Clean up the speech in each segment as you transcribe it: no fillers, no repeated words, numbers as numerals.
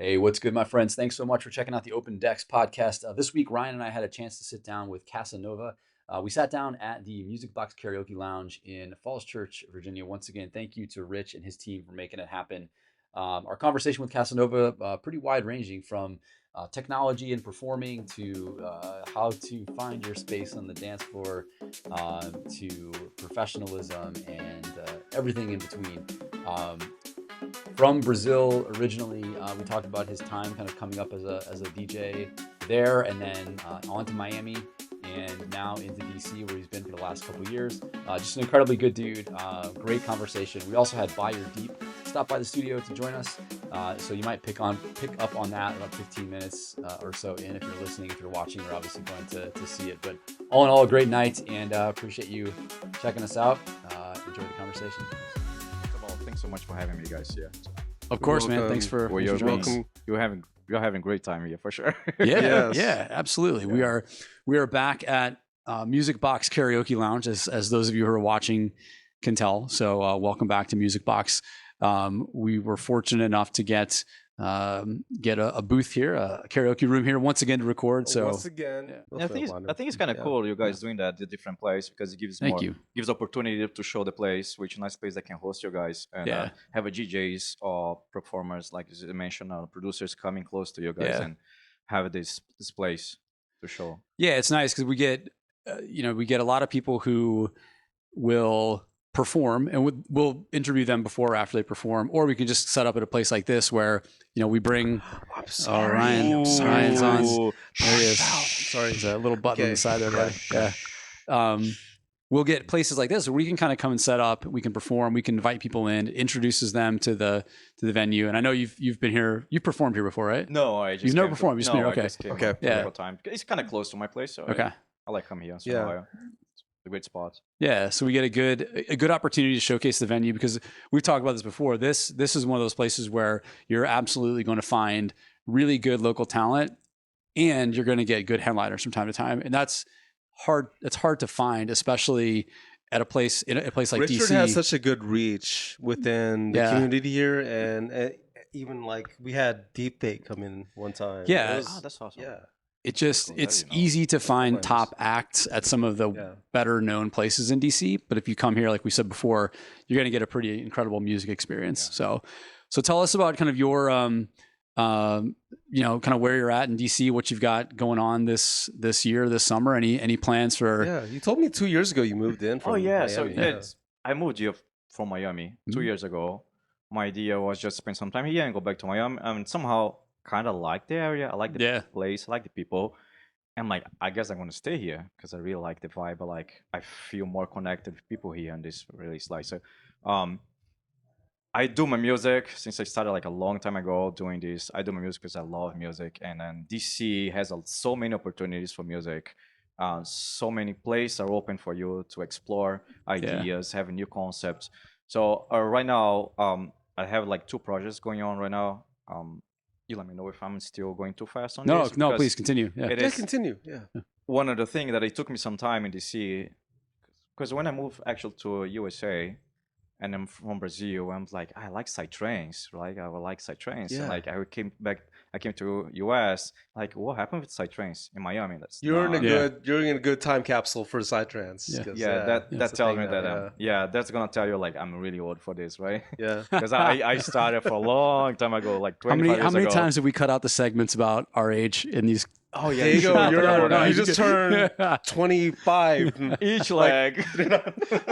Hey, what's good, my friends? Thanks so much for checking out the Open Decks podcast. This week, Ryan and I had a chance to sit down with Casa Nova. We sat down at the MusicBox Karaoke Lounge in Falls Church, Virginia. Once again, thank you to Rich and his team for making it happen. Our conversation with Casa Nova, pretty wide ranging from technology and performing to how to find your space on the dance floor to professionalism and everything in between. Um, from Brazil originally. We talked about his time kind of coming up as a DJ there, and then on to Miami, and now into DC where he's been for the last couple of years. Just an incredibly good dude. Great conversation. We also had ByYourDeep stop by the studio to join us, so you might pick up on that about 15 minutes or so in. If you're listening, if you're watching, you're obviously going to see it. But all in all, a great night, and appreciate you checking us out. Enjoy the conversation. Thanks so much for having me, guys. Yeah. Of course, man. Thanks for joining us. You're having a great time here for sure. Yeah, yeah, absolutely. Yeah. We are back at MusicBox Karaoke Lounge, as those of you who are watching can tell. So welcome back to MusicBox. We were fortunate enough to get a booth here, a karaoke room here once again to record. So once again, I think it's kind of cool you guys doing that at a different place, because it gives opportunity to show the place, which a nice place that can host you guys and have a DJs or performers, like you mentioned, producers coming close to you guys and have this place to show. Yeah, it's nice because we get a lot of people who will perform, and we'll interview them before or after they perform, or we can just set up at a place like this where we bring. Ryan's on. There he is. Sorry, there's a little button on the side there, buddy. Yeah. We'll get places like this where we can kind of come and set up. We can perform. We can invite people in. It introduces them to the venue. And I know you've been here. You've performed here before, right? No, you've never performed. You've just been here. Okay. Yeah. Time. It's kind of close to my place, so okay. I like coming here. So it's a great spot. Yeah, so we get a good opportunity to showcase the venue, because we've talked about this before. This is one of those places where you're absolutely going to find really good local talent, and you're going to get good headliners from time to time, and that's hard. It's hard to find, especially at a place like Richard DC. Richard has such a good reach within the community here, and even like we had Deep Fake come in one time. Yeah, that's awesome. Yeah. It's easy to find top acts at some of the better known places in DC, but if you come here, like we said before, you're going to get a pretty incredible music experience. So tell us about kind of your kind of where you're at in DC, what you've got going on this year, this summer. Any plans for? Yeah, you told me 2 years ago you moved in from Miami. I moved here from Miami 2 years ago. My idea was just spend some time here and go back to Miami, and somehow kind of like the area. I like the place, I like the people. And like, I guess I'm going to stay here because I really like the vibe. Like, I feel more connected with people here, and this really is like, so I do my music since I started like a long time ago doing this. I do my music because I love music, and then DC has so many opportunities for music. So many places are open for you to explore ideas, have new concepts. So right now, I have like 2 projects going on right now. You let me know if I'm still going too fast on this. No, please continue. Yeah, continue. Yeah. One of the things that it took me some time in DC, because when I moved actually to USA, and I'm from Brazil, I'm like, I like psytrance, right? I would like psytrance. Yeah. And like I came to US, like what happened with psytrance in Miami? You're in a good time capsule for psytrance. That tells me that that's gonna tell you like I'm really old for this, right? Yeah. Because I started for a long time ago, like 25 years ago. How many times have we cut out the segments about our age in these? Oh yeah, there you go. You just turned 25. Each leg.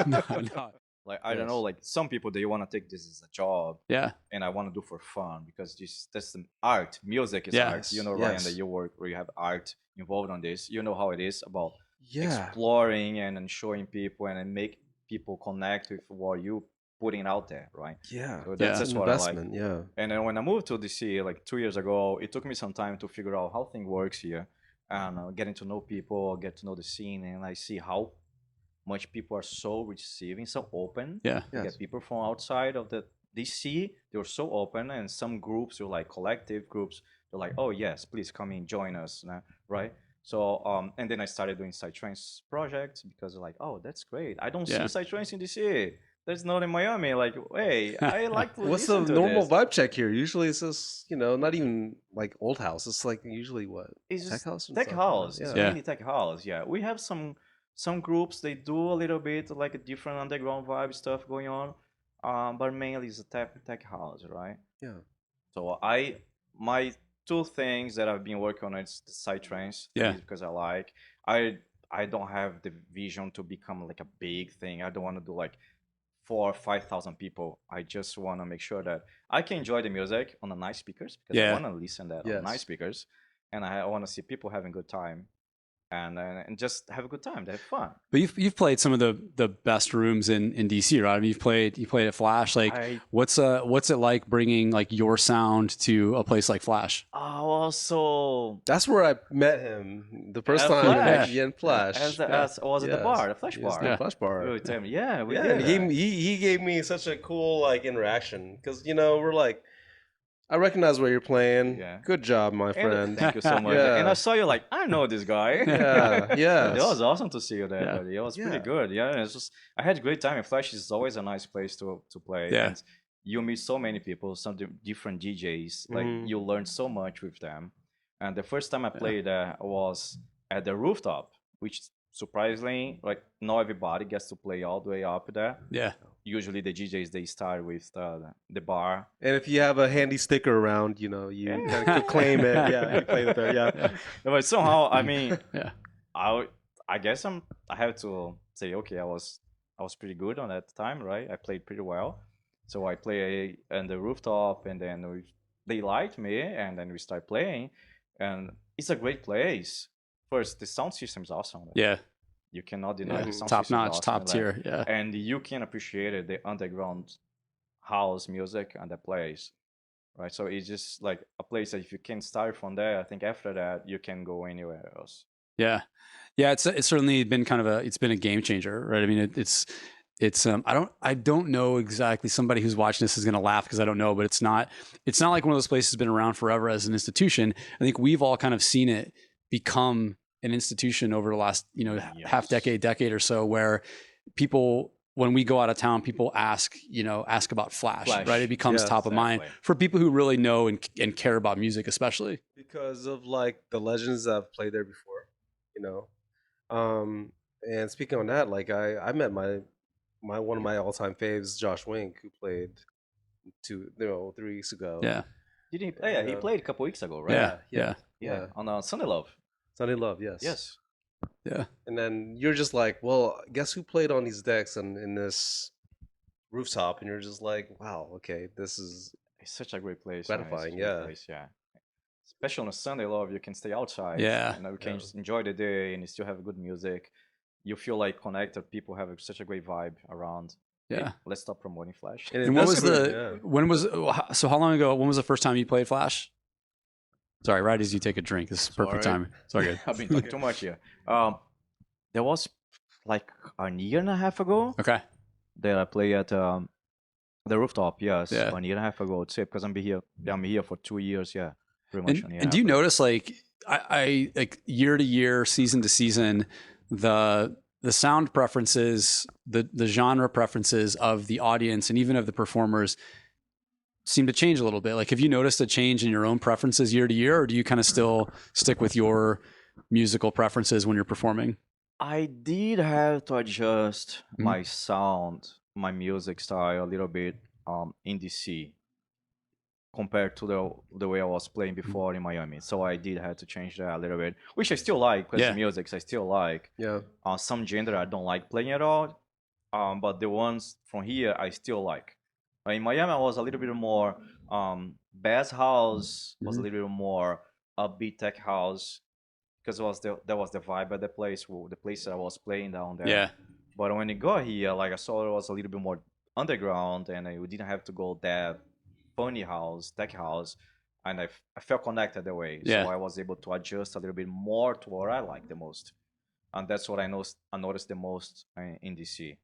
No. Like, I don't know, like some people, they want to take this as a job. Yeah. And I want to do for fun, because that's an art. Music is art. You know, Ryan, that you work where you have art involved on this. You know how it is about exploring and showing people and make people connect with what you putting out there, right? Yeah. So that's what I like. Yeah. And then when I moved to DC like 2 years ago, it took me some time to figure out how things works here, and getting to know people, get to know the scene, and I see how much people are so receiving, so open. Yeah. Get people from outside of the DC, they were so open, and some groups were like collective groups. They're like, oh yes, please come in, join us, right? So and then I started doing psytrance projects, because they're like, oh, that's great. I don't see psytrance in DC. there's not in Miami. Like, hey, I like to What's the listen to normal this. vibe check here? Usually it's just, not even like old house. It's like usually what? It's Tech just house? tech house. It's Yeah. mainly tech house. Yeah, we have some groups. They do a little bit like a different underground vibe stuff going on, but mainly it's a tech house, right? Yeah. So my two things that I've been working on is the psytrance. Yeah. Because I don't have the vision to become like a big thing. I don't want to do like 4 or 5,000 people. I just want to make sure that I can enjoy the music on the nice speakers because I want to listen that on nice speakers, and I want to see people having good time, and just have a good time, have fun. But you've played some of the best rooms in DC, right? I mean, you played at Flash. Like, what's it like bringing like your sound to a place like Flash? Oh, so that's where I met him the first time in Flash. Was at the bar, the Flash bar. The Flash bar. We did. He gave me such a cool like interaction because we're like, I recognize where you're playing. Yeah. Good job, my friend. Thank you so much. And I saw you like, I know this guy. Yeah. It was awesome to see you there, buddy. It was pretty good. Yeah, it's just I had a great time. And Flash is always a nice place to play. Yeah. And you meet so many people, some different DJs. Like you learn so much with them. And the first time I played was at the rooftop, which surprisingly, like not everybody gets to play all the way up there. Yeah. Usually the DJs, they start with the bar. And if you have a handy sticker around, you kind of claim it. Yeah, you play with it. Yeah. But somehow, I mean, I guess I have to say, okay, I was pretty good on that time, right? I played pretty well. So I play on the rooftop, and then they liked me, and then we start playing. And it's a great place. First, the sound system is awesome. Yeah. You cannot deny the sound top system notch, awesome, top tier. Yeah. And you can appreciate it, the underground house music and the place, right? So it's just like a place that if you can start from there, I think after that you can go anywhere else. Yeah. It's certainly been it's been a game changer, right? I mean, it's I don't know exactly. Somebody who's watching this is going to laugh because I don't know, but it's not like one of those places that's been around forever as an institution. I think we've all kind of seen it become an institution over the last half decade or so, where people, when we go out of town, people ask about Flash. Right? It becomes top of mind for people who really know and care about music, especially because of like the legends that have played there before. And speaking on that, like I met my one of my all-time faves, Josh Wink, who played 3 weeks ago. Yeah. Did he play? He played a couple weeks ago, right? Yeah. On Sunday Love. Sunday Love, yes. Yes. Yeah. And then you're just like, well, guess who played on these decks and in this rooftop? And you're just like, wow, okay, it's such a great place. Gratifying, place, Especially on a Sunday Love, you can stay outside. Yeah. You can just enjoy the day and you still have good music. You feel like connected. People have such a great vibe around. Yeah. Hey, let's stop promoting Flash. And what was so how long ago? When was the first time you played Flash? Sorry, right as you take a drink. This is perfect timing. Sorry, good. I've been talking too much here. There was like a year and a half ago. Okay. That I played at the rooftop. Yes. Yeah. 1.5 years ago, I'd say, because I'm here for 2 years. Yeah. Pretty much. And do you notice, like, I like year to year, season to season, the sound preferences, the genre preferences of the audience and even of the performers seem to change a little bit? Like, have you noticed a change in your own preferences year to year, or do you kind of still stick with your musical preferences when you're performing? I did have to adjust my sound, my music style a little bit in DC compared to the way I was playing before in Miami. So I did have to change that a little bit, which I still like, because the music I still like. Yeah. Some genre I don't like playing at all, but the ones from here I still like. In Miami, I was a little bit more bass house, was a little bit more upbeat tech house, because that was the vibe at the place that I was playing down there. Yeah. But when you got here, like I saw it was a little bit more underground, and we didn't have to go that funny house, tech house, and I felt connected that way. Yeah. So I was able to adjust a little bit more to what I like the most, and that's what I noticed the most in DC.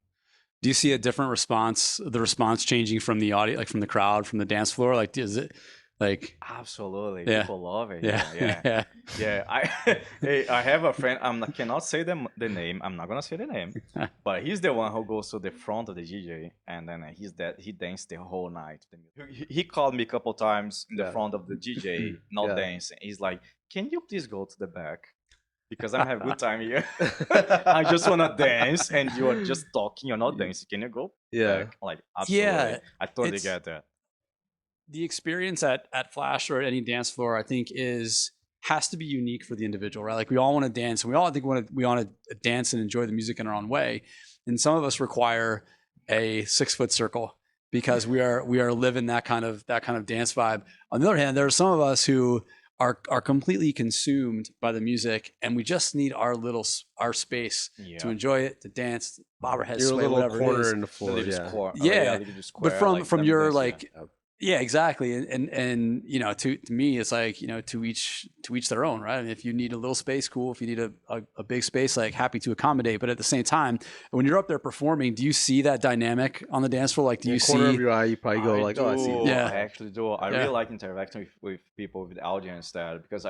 Do you see a different response? The response changing from the audience, like from the crowd, from the dance floor? Like, Like, absolutely, yeah, people love it. yeah, Yeah. I have a friend. Cannot say the name. I'm not gonna say the name, but he's the one who goes to the front of the DJ, and then he danced the whole night. He called me a couple times in the front of the DJ, not dancing. He's like, "Can you please go to the back? Because I'm having a good time here. I just wanna dance, and you are just talking. You're not dancing. Can you go back?" Like, absolutely, I totally get that. The experience at Flash or at any dance floor, I think, has to be unique for the individual, right? Like, we all want to dance, and we all want to dance and enjoy the music in our own way. And some of us require a 6-foot circle because we are living that kind of dance vibe. On the other hand, there are some of us who are completely consumed by the music, and we just need our space to enjoy it, to dance, bob our heads, sway, whatever corner it is. in the floor. But from your like. Yeah, exactly. And you know, to me, it's like, you know, to each their own, right? I mean, if you need a little space, cool. If you need a big space, like, happy to accommodate. But at the same time, when you're up there performing, do you see that dynamic on the dance floor? Like, do you see? Corner of your eye, you probably go like, "Oh, I see." Yeah, I actually do. I really like interacting with people, with the audience there, because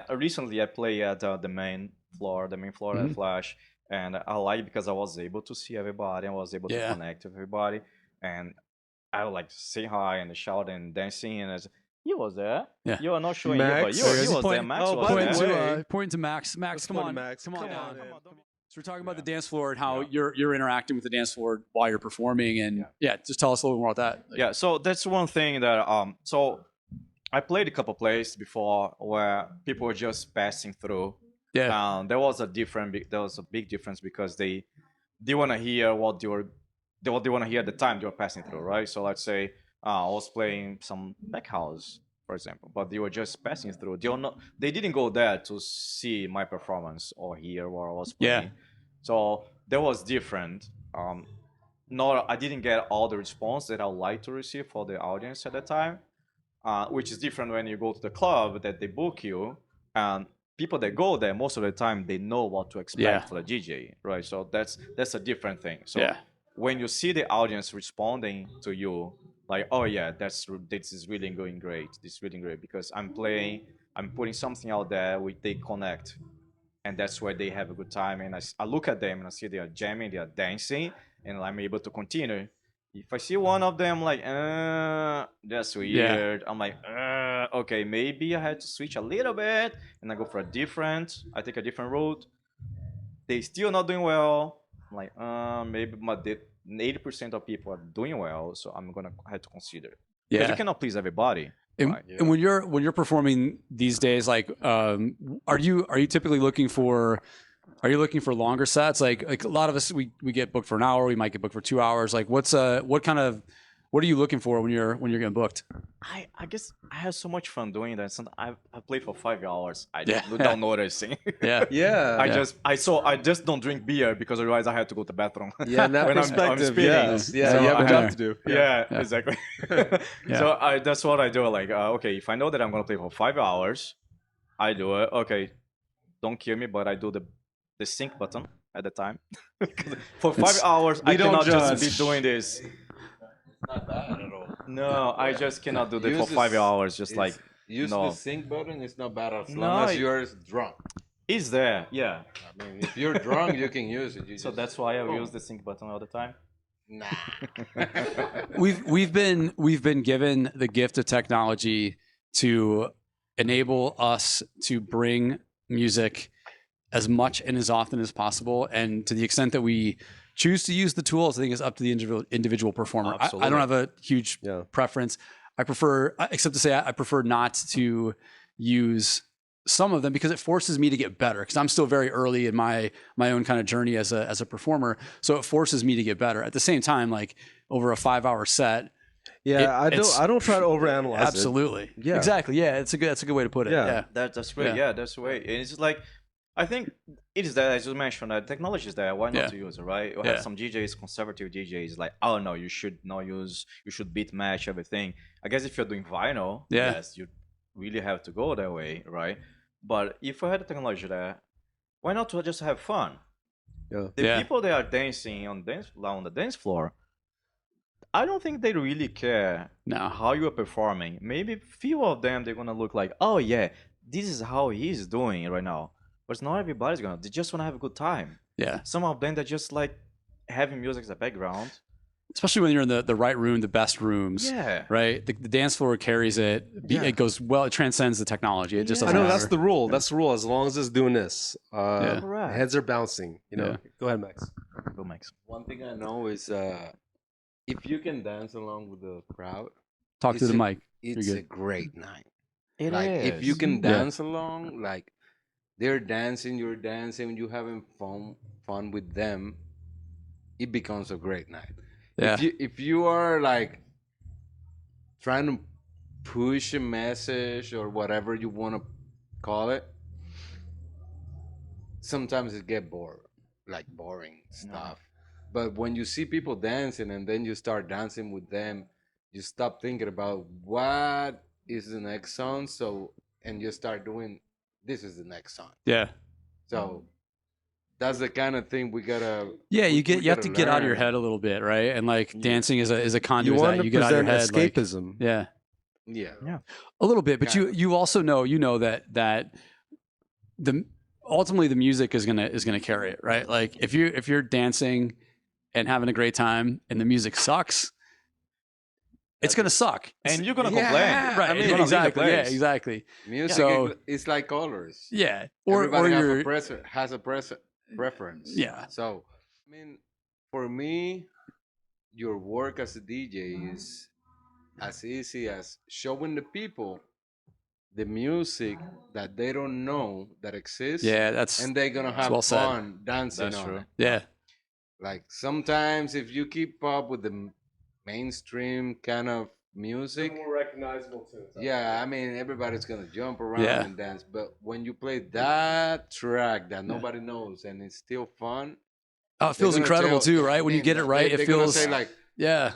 recently I play at the main floor at Flash, and I like because I was able to see everybody, I was able to connect with everybody, and I would like to say hi and shout and dancing, and he was there. Yeah. You are not showing Max. you, but he was there. Max was there. Pointing to Max. Max, come on. Max. Come on. So we're talking about the dance floor and how you're interacting with the dance floor while you're performing, and just tell us a little bit more about that. Yeah, so that's one thing that so I played a couple places before where people were just passing through. Yeah. There was a big difference because they want to hear what they want to hear at the time they were passing through, right? So let's say I was playing some back house, for example, but they were just passing through. They didn't go there to see my performance or hear what I was playing. Yeah. So that was different. I didn't get all the response that I would like to receive for the audience at the time, which is different when you go to the club that they book you, and people that go there most of the time, they know what to expect for the DJ, right? So that's a different thing. So when you see the audience responding to you, like, oh yeah, this is really going great. This is really great because I'm putting something out there, they connect, and that's where they have a good time. And I look at them and I see they are jamming, they are dancing, and I'm able to continue. If I see one of them like, that's weird, I'm like, okay, maybe I had to switch a little bit, and I go for I take a different route. They still not doing well. I'm like, maybe 80% of people are doing well, so I'm gonna have to consider. Because you cannot please everybody. And, right? And when you're performing these days, like, are you typically looking for? Are you looking for longer sets? Like a lot of us, we get booked for an hour. We might get booked for 2 hours. Like, what are you looking for when you're getting booked? I guess I have so much fun doing that. I played for 5 hours. Without noticing. I just don't drink beer because otherwise I had to go to the bathroom. Yeah, in that when perspective, so you have a job to do. Yeah, exactly. So that's what I do. Like, okay, if I know that I'm gonna play for 5 hours, I do it. Okay, don't kill me, but I do the sync button at the time. For 5 hours, I cannot just be doing this. Not bad at all. No, I just cannot do that for 5 hours. Just like the sync button. It's not bad as long as you're drunk. It's there, yeah. I mean, if you're drunk, you can use it. So that's why I use the sync button all the time. Nah. we've been given the gift of technology to enable us to bring music as much and as often as possible, and to the extent that we choose to use the tools, I think it's up to the individual performer. I don't have a huge preference. I prefer, except to say, I prefer not to use some of them because it forces me to get better. Because I'm still very early in my own kind of journey as a performer, so it forces me to get better. At the same time, like over a 5-hour set. Yeah, I don't try to overanalyze it. Absolutely. Yeah. Exactly. Yeah, that's a good way to put it. Yeah. That's great. Yeah, that's the way. And it's like, I think it is that, as you mentioned, that technology is there. Why not to use it, right? You have some DJs, conservative DJs, like, oh no, you should not use, you should beat match everything. I guess if you're doing vinyl, yes, you really have to go that way, right? But if we had the technology there, why not to just have fun? Yeah. The people that are dancing on the dance floor, I don't think they really care how you are performing. Maybe few of them they're gonna look like, oh yeah, this is how he's doing right now. But not everybody's gonna. They just wanna have a good time. Yeah. Some of them that just like having music as a background. Especially when you're in the right room, the best rooms. Yeah. Right. The dance floor carries it. It goes well. It transcends the technology. It just doesn't. I know matter. that's the rule. That's the rule. As long as it's doing this, Correct. heads are bouncing. You know. Go ahead, Max. Go, Max. One thing I know is if you can dance along with the crowd, talk to the mic. It's a great night. It like is. if you can dance along, like they're dancing, you're dancing, you having fun with them, it becomes a great night. Yeah. If you are like trying to push a message or whatever you want to call it, sometimes it get boring stuff. But when you see people dancing and then you start dancing with them, you stop thinking about what is the next song. And you start doing, this is the next song. Yeah. So that's the kind of thing we gotta. Yeah, you have to get out of your head a little bit, right? And like dancing is a conduit. You want to you get out of your head, escapism. Like, yeah, a little bit. But you also know that ultimately the music is gonna carry it, right? Like if you're dancing and having a great time and the music sucks, it's gonna suck, and you're gonna complain, right? I mean, exactly. Yeah, exactly. Music, so it's like colors. Yeah, everybody has a preference. Yeah. So, I mean, for me, your work as a DJ is as easy as showing the people the music that they don't know that exists. Yeah, and they're gonna have fun dancing on it. Yeah. Like sometimes if you keep up with the mainstream kind of music, more recognizable tunes. Yeah, I mean everybody's gonna jump around and dance. But when you play that track that nobody knows and it's still fun, it feels incredible too, right? When you get it right, it feels say like, yeah.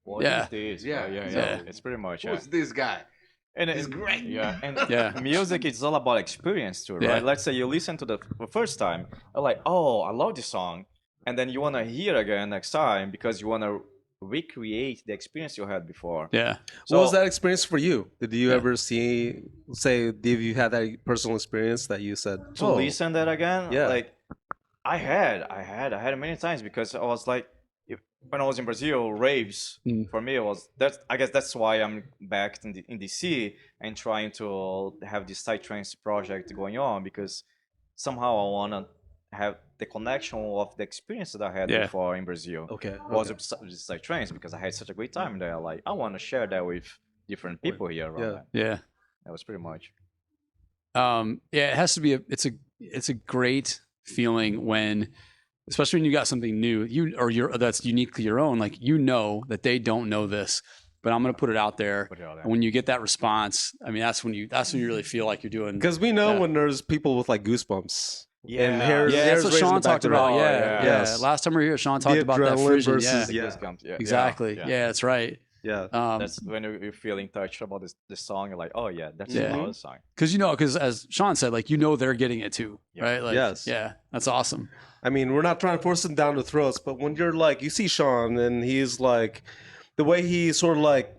What is this? Yeah. It's pretty much. Who's this guy? And it's great. Yeah, and music is all about experience too, right? Let's say you listen to the first time, you're like, oh, I love this song, and then you wanna hear again next time because you wanna recreate the experience you had before. Yeah. So, what was that experience for you? Did you ever did you have that personal experience that you said to listen that again? Yeah. Like I had many times because I was like, when I was in Brazil, raves for me I guess that's why I'm back in DC and trying to have this side trance project going on, because somehow I wanna have the connection of the experience that I had before in Brazil. Was with side trance, because I had such a great time there. Like I want to share that with different people here around. Yeah. That was pretty much. It has to be it's a great feeling when, especially when you got something new, that's uniquely your own. Like that they don't know this, but I'm gonna put it out there. And when you get that response, I mean, that's when you really feel like you're doing. Because we know when there's people with like goosebumps. Yeah, that's what Sean talked about. Yeah. Last time we were here, Sean talked about that frisson. Versus, Exactly. Yeah, that's right. Yeah. That's when you're feeling touched about this song. You're like, oh yeah, that's the song. Because as Sean said, like they're getting it too, right? Like, yes. Yeah, that's awesome. I mean, we're not trying to force them down the throats, but when you're like, you see Sean and he's like, the way he sort of like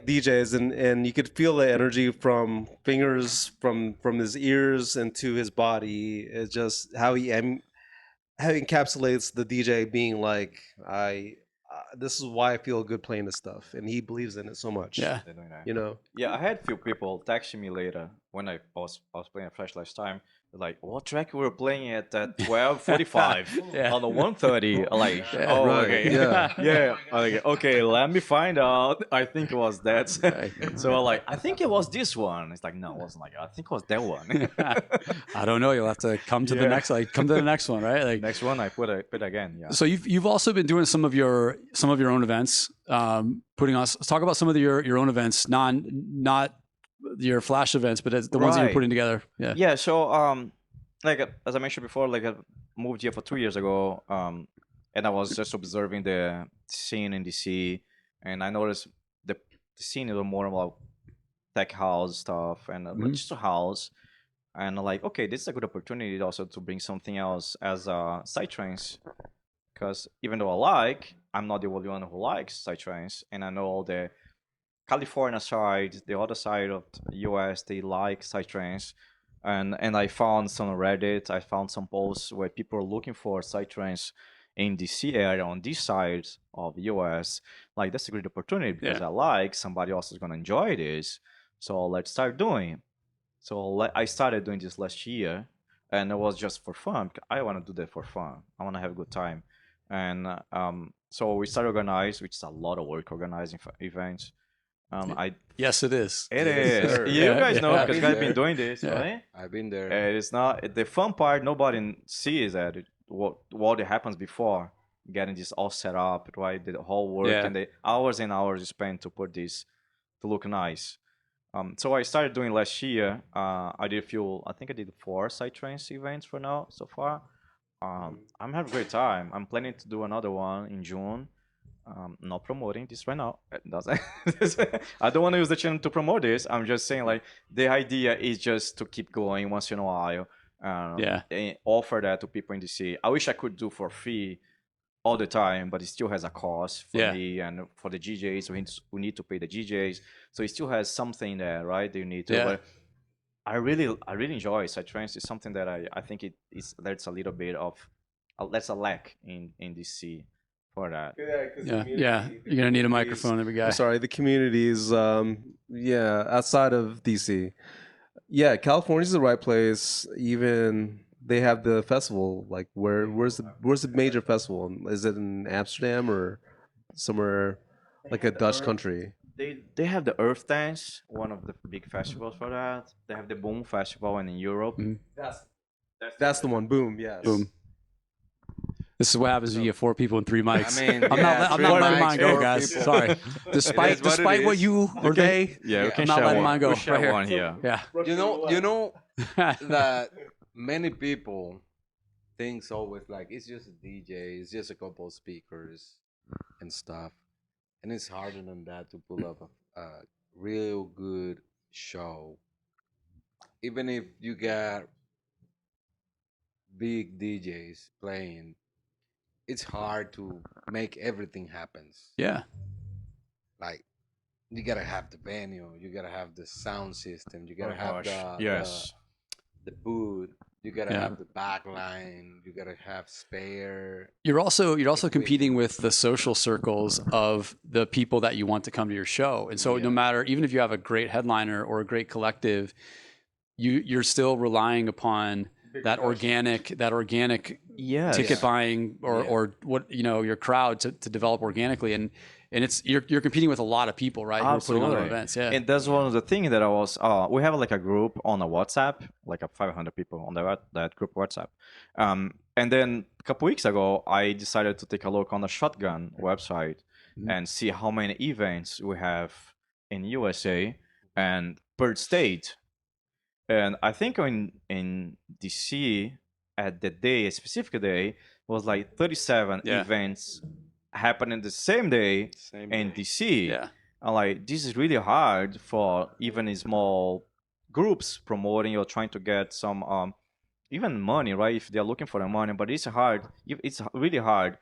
DJs and you could feel the energy from fingers from his ears into his body. It's just how he encapsulates the DJ being like, this is why I feel good playing this stuff, and he believes in it so much. Yeah, Yeah, I had few people texting me later when I was playing a Flash last time. Like, what track we were playing at 12:45 on the 1:30? Like, okay, yeah. Like, okay, let me find out. I think it was that. So like, I think it was this one. It's like, no, it wasn't. Like, I think it was that one. I don't know. You'll have to come to the next. Like, come to the next one, right? Like next one, I put again. Yeah. So you've also been doing some of your own events. Let's talk about some of your own events, not your Flash events, but the ones that you're putting together. Yeah. So like as I mentioned before, like I moved here for 2 years ago, and I was just observing the scene in DC, and I noticed the scene is more about tech house stuff and just a house, and I'm like, okay, this is a good opportunity also to bring something else as a side trance, because even though I'm not the only one who likes psytrance, and I know all the California side, the other side of the US, they like psytrance. And I found some Reddit, I found some posts where people are looking for psytrance in DC area on this side of the US. Like, that's a great opportunity because somebody else is gonna enjoy this. So let's start doing. So I started doing this last year, and it was just for fun. I want to do that for fun. I want to have a good time, and so we started organize, which is a lot of work organizing for events. Yes, it is. It Yes, is. sir. You guys Yeah, know yeah. because I've been doing this, right? I've been there. It's not the fun part. Nobody sees that what happens before getting this all set up, right? The whole work and the hours and hours you spend to put this to look nice. So I started doing last year. I did a few. I think I did 4 psytrance events for now so far. I'm having a great time. I'm planning to do another one in June. Not promoting this right now. I don't want to use the channel to promote this. I'm just saying, like, the idea is just to keep going once in a while. And offer that to people in DC. I wish I could do for free all the time, but it still has a cost for me and for the DJs. We need to pay the DJs, so it still has something there, right? That you need to. But I really enjoy psytrance. It's something that I think there's a little bit of there's a lack in DC for that. Yeah. You're gonna need a microphone, every guy. I'm sorry, the communities, outside of DC. Yeah, California's the right place. Even they have the festival. Like, where's the major festival? Is it in Amsterdam or somewhere like a Dutch country? They have the Earth Dance, one of the big festivals for that. They have the Boom Festival in Europe. That's the one. Boom. Yes. Boom. This is what happens when you get 4 people and 3 mics. I mean, I'm not letting mine go, guys. people. Sorry. Despite what you or they, we can I'm not share letting one. mine go. We share Right here. one here. Yeah. You know that many people thinks always like it's just a DJ, it's just a couple of speakers and stuff, and it's harder than that to pull up a real good show. Even if you got big DJs playing, it's hard to make everything happen. Yeah. Like, you gotta have the venue, you gotta have the sound system, you gotta have the booth, you gotta have the back line, you gotta have spare. You're also competing with the social circles of the people that you want to come to your show. And so no matter, even if you have a great headliner or a great collective, you're still relying upon that organic ticket buying or what, your crowd to develop organically. And it's you're competing with a lot of people, right? Absolutely. Who are putting on events. Yeah. And that's one of the things that I was we have like a group on a WhatsApp, like a 500 people on that group WhatsApp. And then a couple weeks ago I decided to take a look on the Shotgun website and see how many events we have in USA and per state. And I think in DC at a specific day was like 37 events happening the same day in DC. Yeah. And like, this is really hard for even small groups promoting or trying to get some even money, right? If they're looking for the money, but it's hard. It's really hard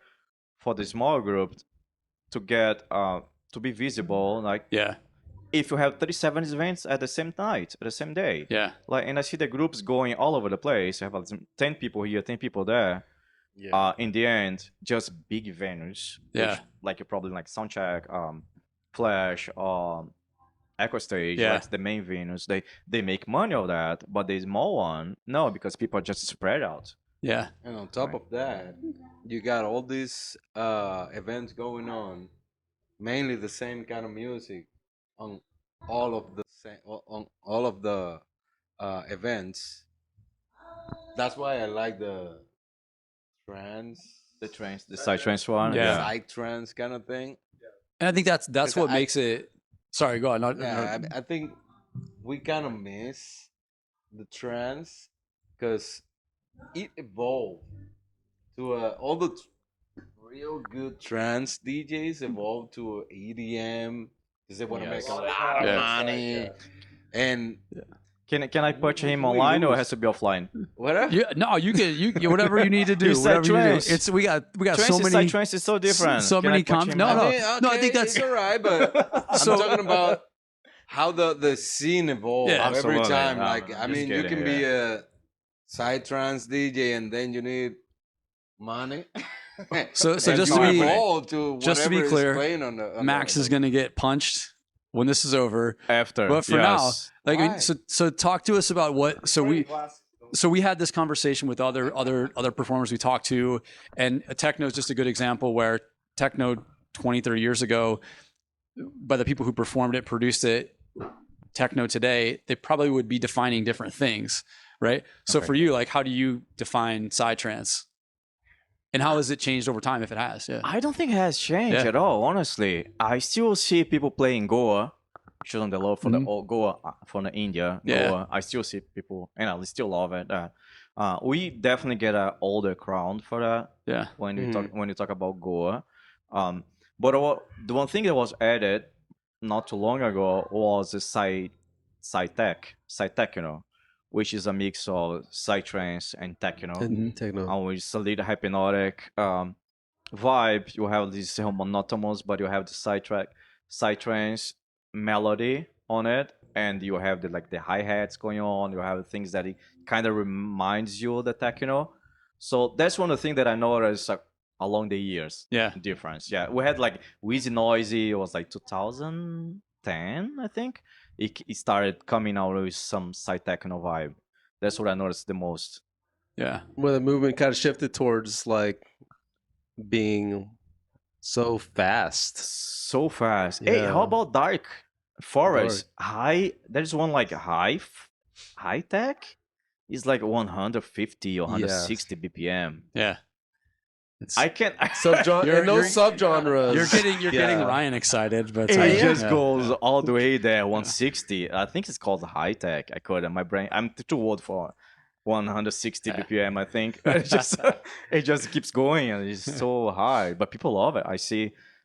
for the small group to get to be visible. Like, if you have 37 events at the same night, at the same day. Yeah. Like, and I see the groups going all over the place. You have like 10 people here, 10 people there. In the end, just big venues. Which, like, you probably like Soundcheck, Flash, Echo Stage, like the main venues. They make money of that, but the small one, no, because people are just spread out. Yeah. And on top of that, you got all these events going on, mainly the same kind of music on all of the events. That's why I like the psytrance one, psytrance kind of thing. And I think that's what makes it. Sorry, go on. I think we kind of miss the trance because it evolved to all the real good trance DJs evolved to EDM because they want to make a lot of money, and Can I purchase him online or it has to be offline? Whatever. No, you can whatever you need to do. You said Whatever you do. trance. It's we got Trance so many. Trance is so different. So Can many I purchase him no, online? no. I mean, No, I okay, think that's- it's all right, but I'm So- talking about how the scene evolves Yeah, every absolutely. time. Yeah, Like, I just mean, you kidding, can be a side trance DJ, and then you need money. So And just you to be evolve to just to be whatever is clear, playing on the Max is gonna get punched when this is over. After. But for yes. now, like Why? so talk to us about what we had this conversation with other performers we talked to, and techno is just a good example where techno 20, 30 years ago, by the people who performed it, produced it, techno today, they probably would be defining different things, right? So Okay. for you, like, how do you define psytrance? And how has it changed over time, if it has? Yeah. I don't think it has changed Yeah. at all, honestly. I still see people playing Goa, showing the love for the old Goa, from the India. Yeah. Goa. I still see people, and I still love it. We definitely get an older crowd for that Yeah. when you talk about Goa. But the one thing that was added not too long ago was the psytech, which is a mix of psytrance and techno. And techno. Which is a little hypnotic vibe. You have this monotonous, but you have the psytrance melody on it, and you have the hi-hats going on. You have things that it kind of reminds you of the techno. So that's one of the things that I noticed along the years. Yeah. Difference. Yeah, we had Wheezy Noisy. It was 2010, I think. It started coming out with some psy-techno vibe. That's what I noticed the most. Yeah. Where the movement kind of shifted towards being so fast. So fast. Hey, Yeah. how about Dark Forest? There's one high tech. It's 150 or 160 BPM. Yeah. I can't. Subgenre and those subgenres. You're getting Ryan excited, but It just goes all the way there. 160. I think it's called high tech. I couldn't. My brain. I'm too old for 160 BPM. I think it just keeps going and it's so high. But people love it.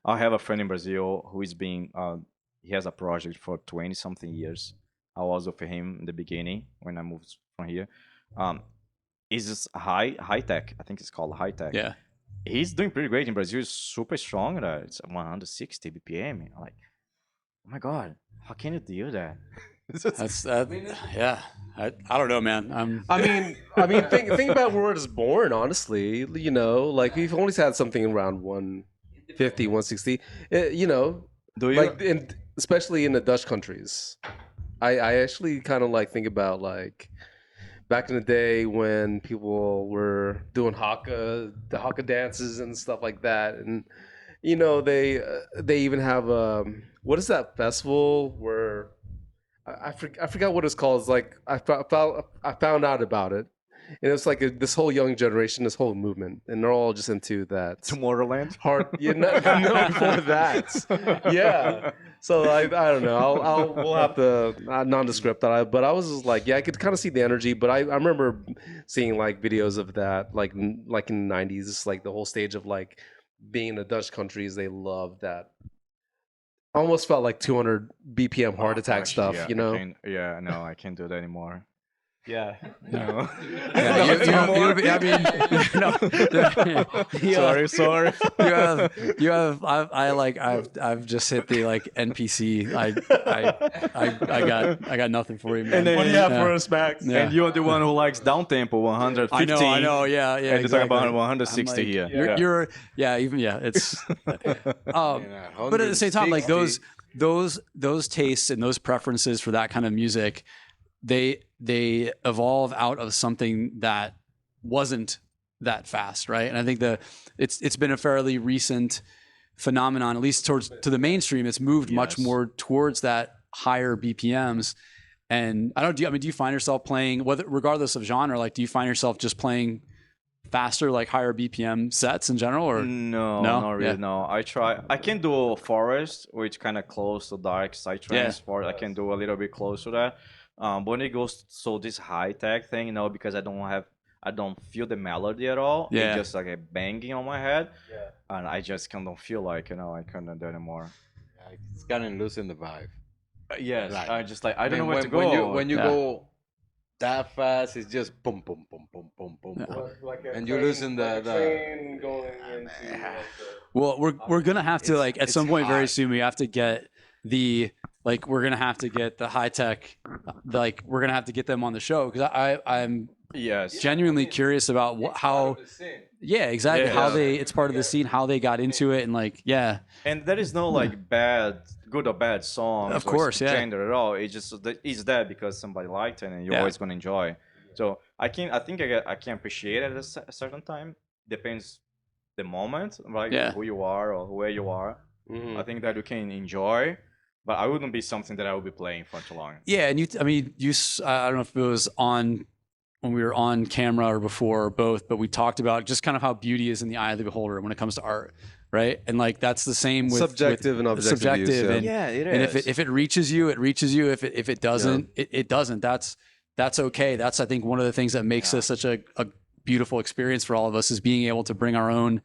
I have a friend in Brazil who is he has a project for 20 something years. I was with him in the beginning when I moved from here. It's just high tech. I think it's called high tech. Yeah. He's doing pretty great in Brazil. He's super strong. It's 160 BPM. I'm like, oh my god, how can you do that? That's that. Yeah. I don't know, man. I mean, think about where it is born. Honestly, we've always had something around 150, 160. Do you? Especially in the Dutch countries. I actually kind of think about back in the day when people were doing the haka dances and stuff like that, and they even have what is that festival where I forgot what it's called. It's I found out about it, and it's this whole young generation, this whole movement, and they're all just into that Tomorrowland? no, before that, yeah. So I don't know. We'll have to nondescript that. But I was just I could kind of see the energy. But I remember seeing videos of that, in the '90s, the whole stage of being in the Dutch countries. They loved that. Almost felt like 200 BPM heart attack stuff. Yeah, no, I can't do that anymore. Yeah. No. Sorry. I've just hit the NPC. I got nothing for you, man. And then, What do you have for us, Max? Yeah. And you're the one who likes down tempo 115. I know. Yeah. And you talk about 160 I'm here. It's. But at the same time, those tastes and those preferences for that kind of music, they evolve out of something that wasn't that fast, right? And I think it's been a fairly recent phenomenon, at least to the mainstream. It's moved much more towards that higher BPMs. And do you find yourself playing, regardless of genre, do you find yourself just playing faster, higher BPM sets in general, or no, not really. Yeah. No, I can do forest, which kind of close to dark psytrance. Yeah. I can do a little bit close to that. But when it goes this high tech thing, because I don't feel the melody at all. Yeah. It's just a banging on my head. Yeah. And I just kind of feel I can't do it anymore. It's kind of losing the vibe. Yes. I don't know where to go. When you go that fast. It's just boom, boom, boom, boom, boom, boom, Yeah. boom. Like a And you're train, losing like the a train going into like Well, we're gonna have to, It's- like, at it's some point very hot. soon, we have to get the, like, we're gonna have to get the high tech, like, we're gonna have to get them on the show, because I'm Yes. genuinely curious about how, yeah, exactly, Yeah. how Yeah. it's part of the scene, how they got into it, and like, yeah, And there is no like bad, good or bad songs Of course, or yeah. gender at all. It's just that it's there because somebody liked it and you're Yeah. always gonna enjoy. So I think I can appreciate it at a certain time. Depends the moment, right? Yeah. Who you are or where you are. I think that you can enjoy, but I wouldn't be something that I would be playing for too long. yeah. And I mean, I don't know if it was on when we were on camera or before or both, but we talked about just kind of how beauty is in the eye of the beholder when it comes to art, right? And like that's the same with subjective and objective subjective, use, yeah. and Yeah, it and is. if it reaches you, it reaches you. If it doesn't, it doesn't. That's okay. That's, I think, one of the things that makes this such a beautiful experience for all of us, is being able to bring our own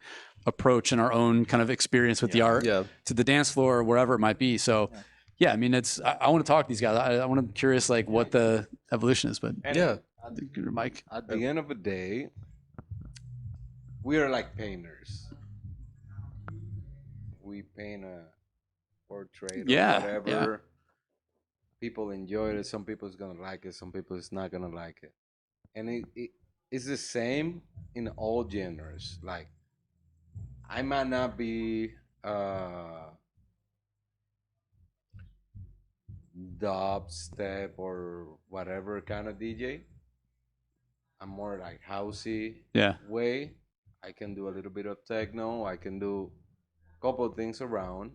approach and our own kind of experience with the art to the dance floor or wherever it might be. So yeah, I mean, I want to talk to these guys. I want to be curious, like, what the evolution is, but Yeah. Mike. At the end of the day, we are like painters. We paint a portrait or whatever. People enjoy it. Some people's gonna like it. Some people is not gonna like it. And it's the same in all genres. Like, I might not be dubstep or whatever kind of DJ. I'm more like housey way. I can do a little bit of techno. I can do a couple of things around.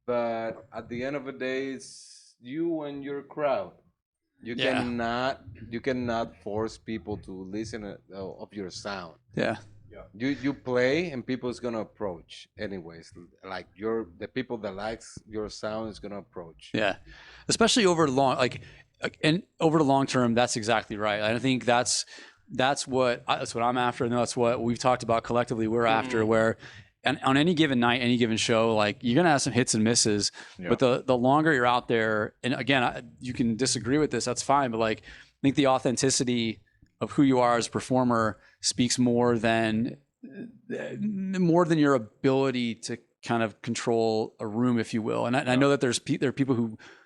But at the end of the day, it's you and your crowd. You cannot force people to listen of your sound. Yeah. You play and people's gonna approach anyways. Like the people that likes your sound is gonna approach. Yeah, especially over the long, and over the long term, that's exactly right. I think that's what I'm after, and that's what we've talked about collectively. We're after, where, and on any given night, any given show, like, you're gonna have some hits and misses, but the longer you're out there, and again, you can disagree with this, that's fine, but like, I think the authenticity of who you are as a performer speaks more than your ability to kind of control a room, if you will. And I know that there are people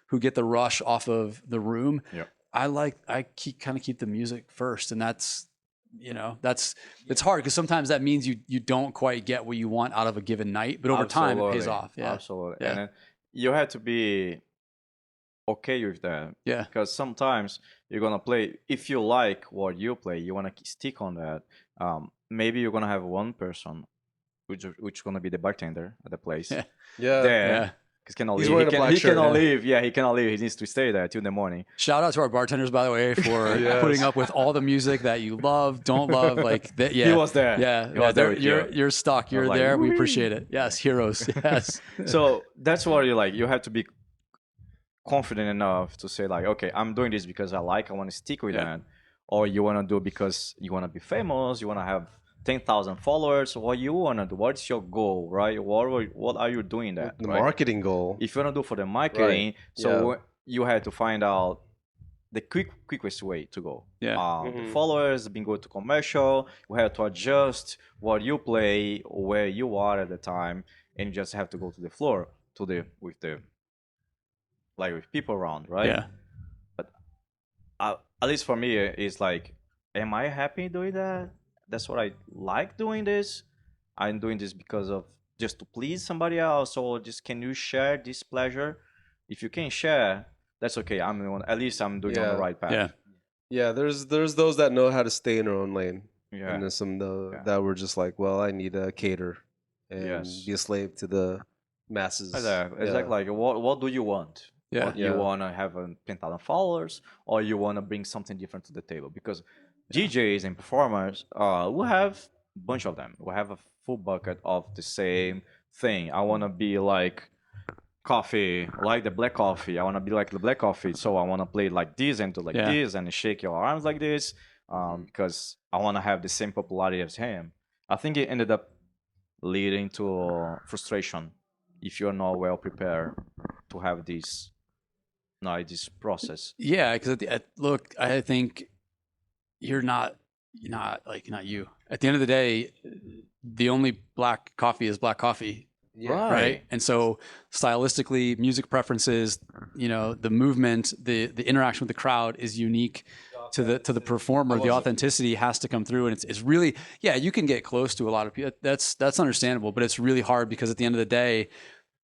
who get the rush off of the room. Yeah. I keep the music first, and that's it's hard, because sometimes that means you don't quite get what you want out of a given night, but over time it pays off. Yeah. Absolutely. Yeah. And then you have to be okay with that. Yeah. Because sometimes you're gonna play, if you like what you play, you wanna stick on that. Maybe you're gonna have one person which gonna be the bartender at the place. Yeah. There. Because cannot He's leave. wearing a black shirt, cannot leave. Yeah, he cannot leave. He needs to stay there till the morning. Shout out to our bartenders, by the way, for putting up with all the music that you love, don't love. Like that. Yeah. He was there. Yeah. He was there with you. You're stuck. You're like, there. We "Whee!" appreciate it. Yes. Heroes. Yes. So that's what you like. You have to be confident enough to say, like, okay, I'm doing this because I want to stick with that. Or you want to do it because you want to be famous, you want to have 10,000 followers. What you want to do? What's your goal, right? What are you doing that? The right? marketing goal. If you want to do for the marketing, Right. you have to find out the quickest way to go. Yeah. The followers being go to commercial. You have to adjust what you play, where you are at the time, and you just have to go to the floor with people around, right? Yeah. But at least for me, it's like, am I happy doing that? That's what I like doing this. I'm doing this because of just to please somebody else, or just can you share this pleasure? If you can share, that's okay. At least I'm doing on the right path. Yeah. Yeah, there's those that know how to stay in their own lane. Yeah. And there's some that were just like, well, I need to cater and be a slave to the masses. Exactly. Like, what do you want? Yeah. You want to have 10,000 followers, or you want to bring something different to the table? Because DJs and performers, we have a bunch of them. We have a full bucket of the same thing. I want to be like coffee, like the black coffee. I want to be like the black coffee, so I want to play like this and do like this and shake your arms like this, because I want to have the same popularity as him. I think it ended up leading to frustration if you're not well prepared to have this like this process. Yeah, because look, I think you're not you. At the end of the day, the only black coffee is black coffee. Yeah. Right. And so stylistically, music preferences, the movement, the interaction with the crowd is unique to the performer. The authenticity has to come through. And it's really, yeah, you can get close to a lot of people. That's understandable, but it's really hard because at the end of the day,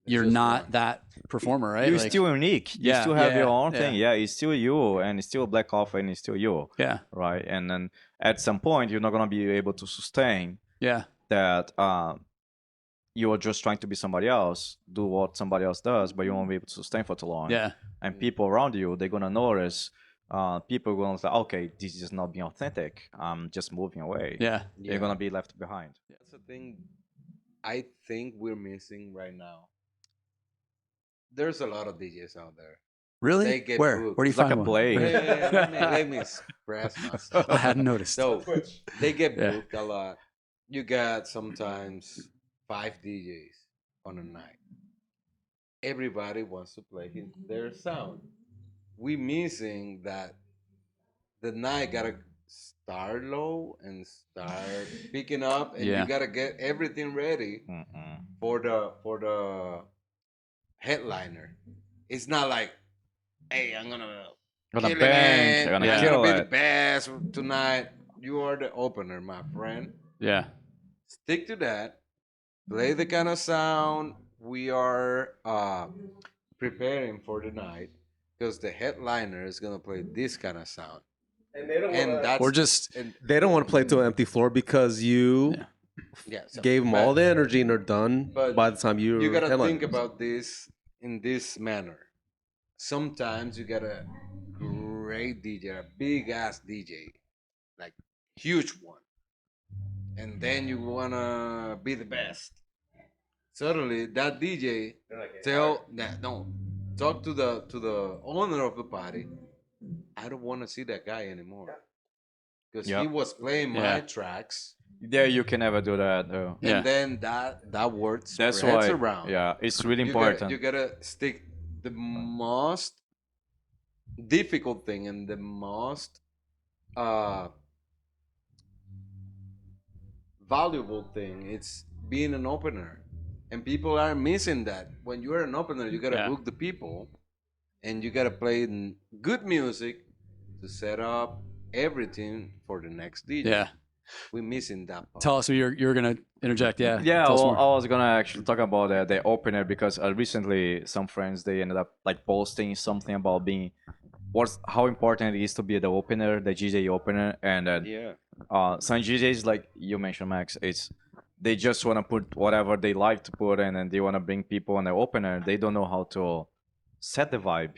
you're not that performer, right? You're still unique. You still have your own thing. Yeah, it's still you, and it's still black coffee, and it's still you. Yeah. Right. And then at some point, you're not gonna be able to sustain. Yeah. That you are just trying to be somebody else, do what somebody else does, but you won't be able to sustain for too long. Yeah. And people around you, they're gonna notice. People are gonna say, okay, this is not being authentic. I'm just moving away. Yeah. You're gonna be left behind. That's the thing I think we're missing right now. There's a lot of DJs out there. Really? They get Where? booked. Where do you It's like find a one? blade. Let me express myself. I hadn't noticed. So they get Yeah. booked a lot. You got sometimes 5 DJs on a night. Everybody wants to play their sound. We missing that the night gotta start low and start picking up, and Yeah. you gotta get everything ready for the headliner. It's not like, hey, I'm gonna kill bang, it. I'm gonna I'm kill gonna be it. the best tonight. You are the opener, my friend. Yeah. Stick to that. Play the kind of sound we are preparing for the night, because the headliner is gonna play this kind of sound. And they don't And that's Or just They don't want to play to an empty floor because you so- gave them all the energy and they're done but by the time you. you gotta think about this in this manner. Sometimes you got a great DJ, a big ass DJ, like huge one, and then you wanna be the best. Suddenly, that DJ talk to the owner of the party. I don't want to see that guy anymore because he was playing my tracks. There, you can never do that though. Yeah. And then that word That's spreads why. around. Yeah, it's really important. You gotta stick the most difficult thing and the most valuable thing. It's being an opener, and people are missing that. When you're an opener, you gotta book the people, and you gotta play good music to set up everything for the next DJ. Yeah. We're missing that part. Tell us, you're gonna interject. Yeah. Yeah, Tell us well, more. I was gonna actually talk about the opener because recently some friends they ended up like posting something about being how important it is to be the opener, the DJ opener, and some DJs like you mentioned, Max, they just wanna put whatever they like to put in, and they wanna bring people on the opener. They don't know how to set the vibe,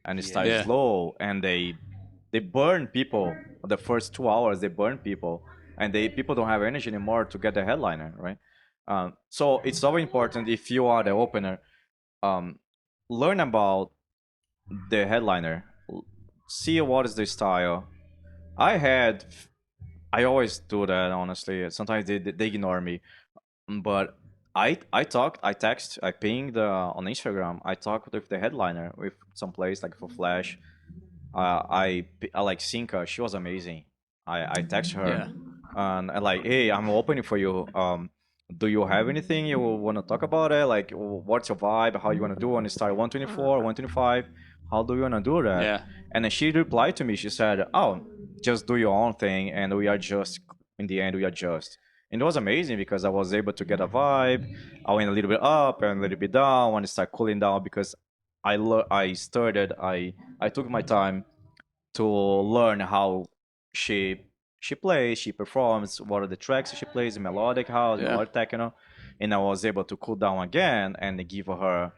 and it starts slow, and they burn people. The first 2 hours they burn people. And people don't have energy anymore to get the headliner, right? So it's so important if you are the opener, learn about the headliner, see what is the style. I always do that, honestly. Sometimes they ignore me, but I text, I pinged on Instagram. I talked with the headliner with some place like for Flash. I like Sinka. She was amazing. I text her. Yeah. And like, hey, I'm opening for you. Do you have anything you want to talk about it? Like, what's your vibe? How you want to do on start 124, 125? How do you want to do that? Yeah. And then she replied to me. She said, oh, just do your own thing, and we adjust. In the end, we adjust. And it was amazing because I was able to get a vibe. I went a little bit up and a little bit down. When it started cooling down, because I took my time to learn how she plays, she performs, what are the tracks she plays, melodic house, melodic techno, and I was able to cool down again and give her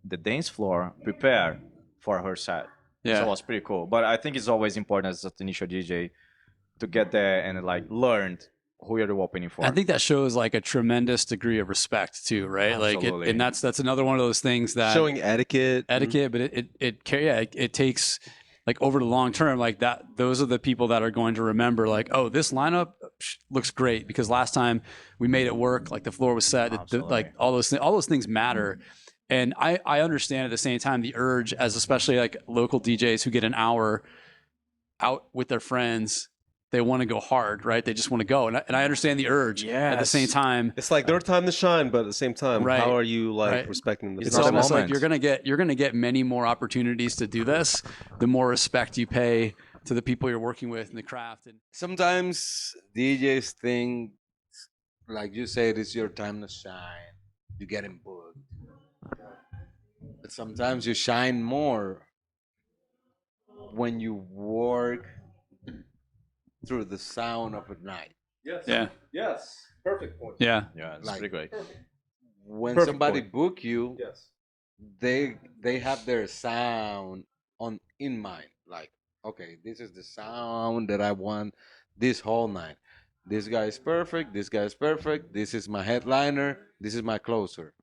the dance floor prepared for her set. So it was pretty cool. But I think it's always important as an initial DJ to get there and like learn who you're opening for. I think that shows like a tremendous degree of respect too, right? Absolutely. Like, and that's another one of those things that showing etiquette, but it takes like over the long term, like that, those are the people that are going to remember like, oh, this lineup looks great because last time we made it work. Like the floor was set, like all those things matter. And I understand at the same time the urge, as especially like local DJs who get an hour out with their friends, they want to go hard, right? They just want to go. And I understand the urge. At the same Yes. time, It's like their time to shine, but at the same time, Right, how are you like right. respecting the it's not a almost like moment. you're gonna get many more opportunities to do this, the more respect you pay to the people you're working with in the craft. And Sometimes DJs think, like you said, it's your time to shine. You getting booked. But sometimes you shine more when you work through the sound of a night. Yes. yeah, Yes. Perfect point. yeah, Yeah, it's Like- pretty great. When Perfect somebody point. book you, Yes. they have their sound on in mind. Like, okay, this is the sound that I want this whole night. This guy is perfect. This guy is perfect. This is my headliner. This is my closer.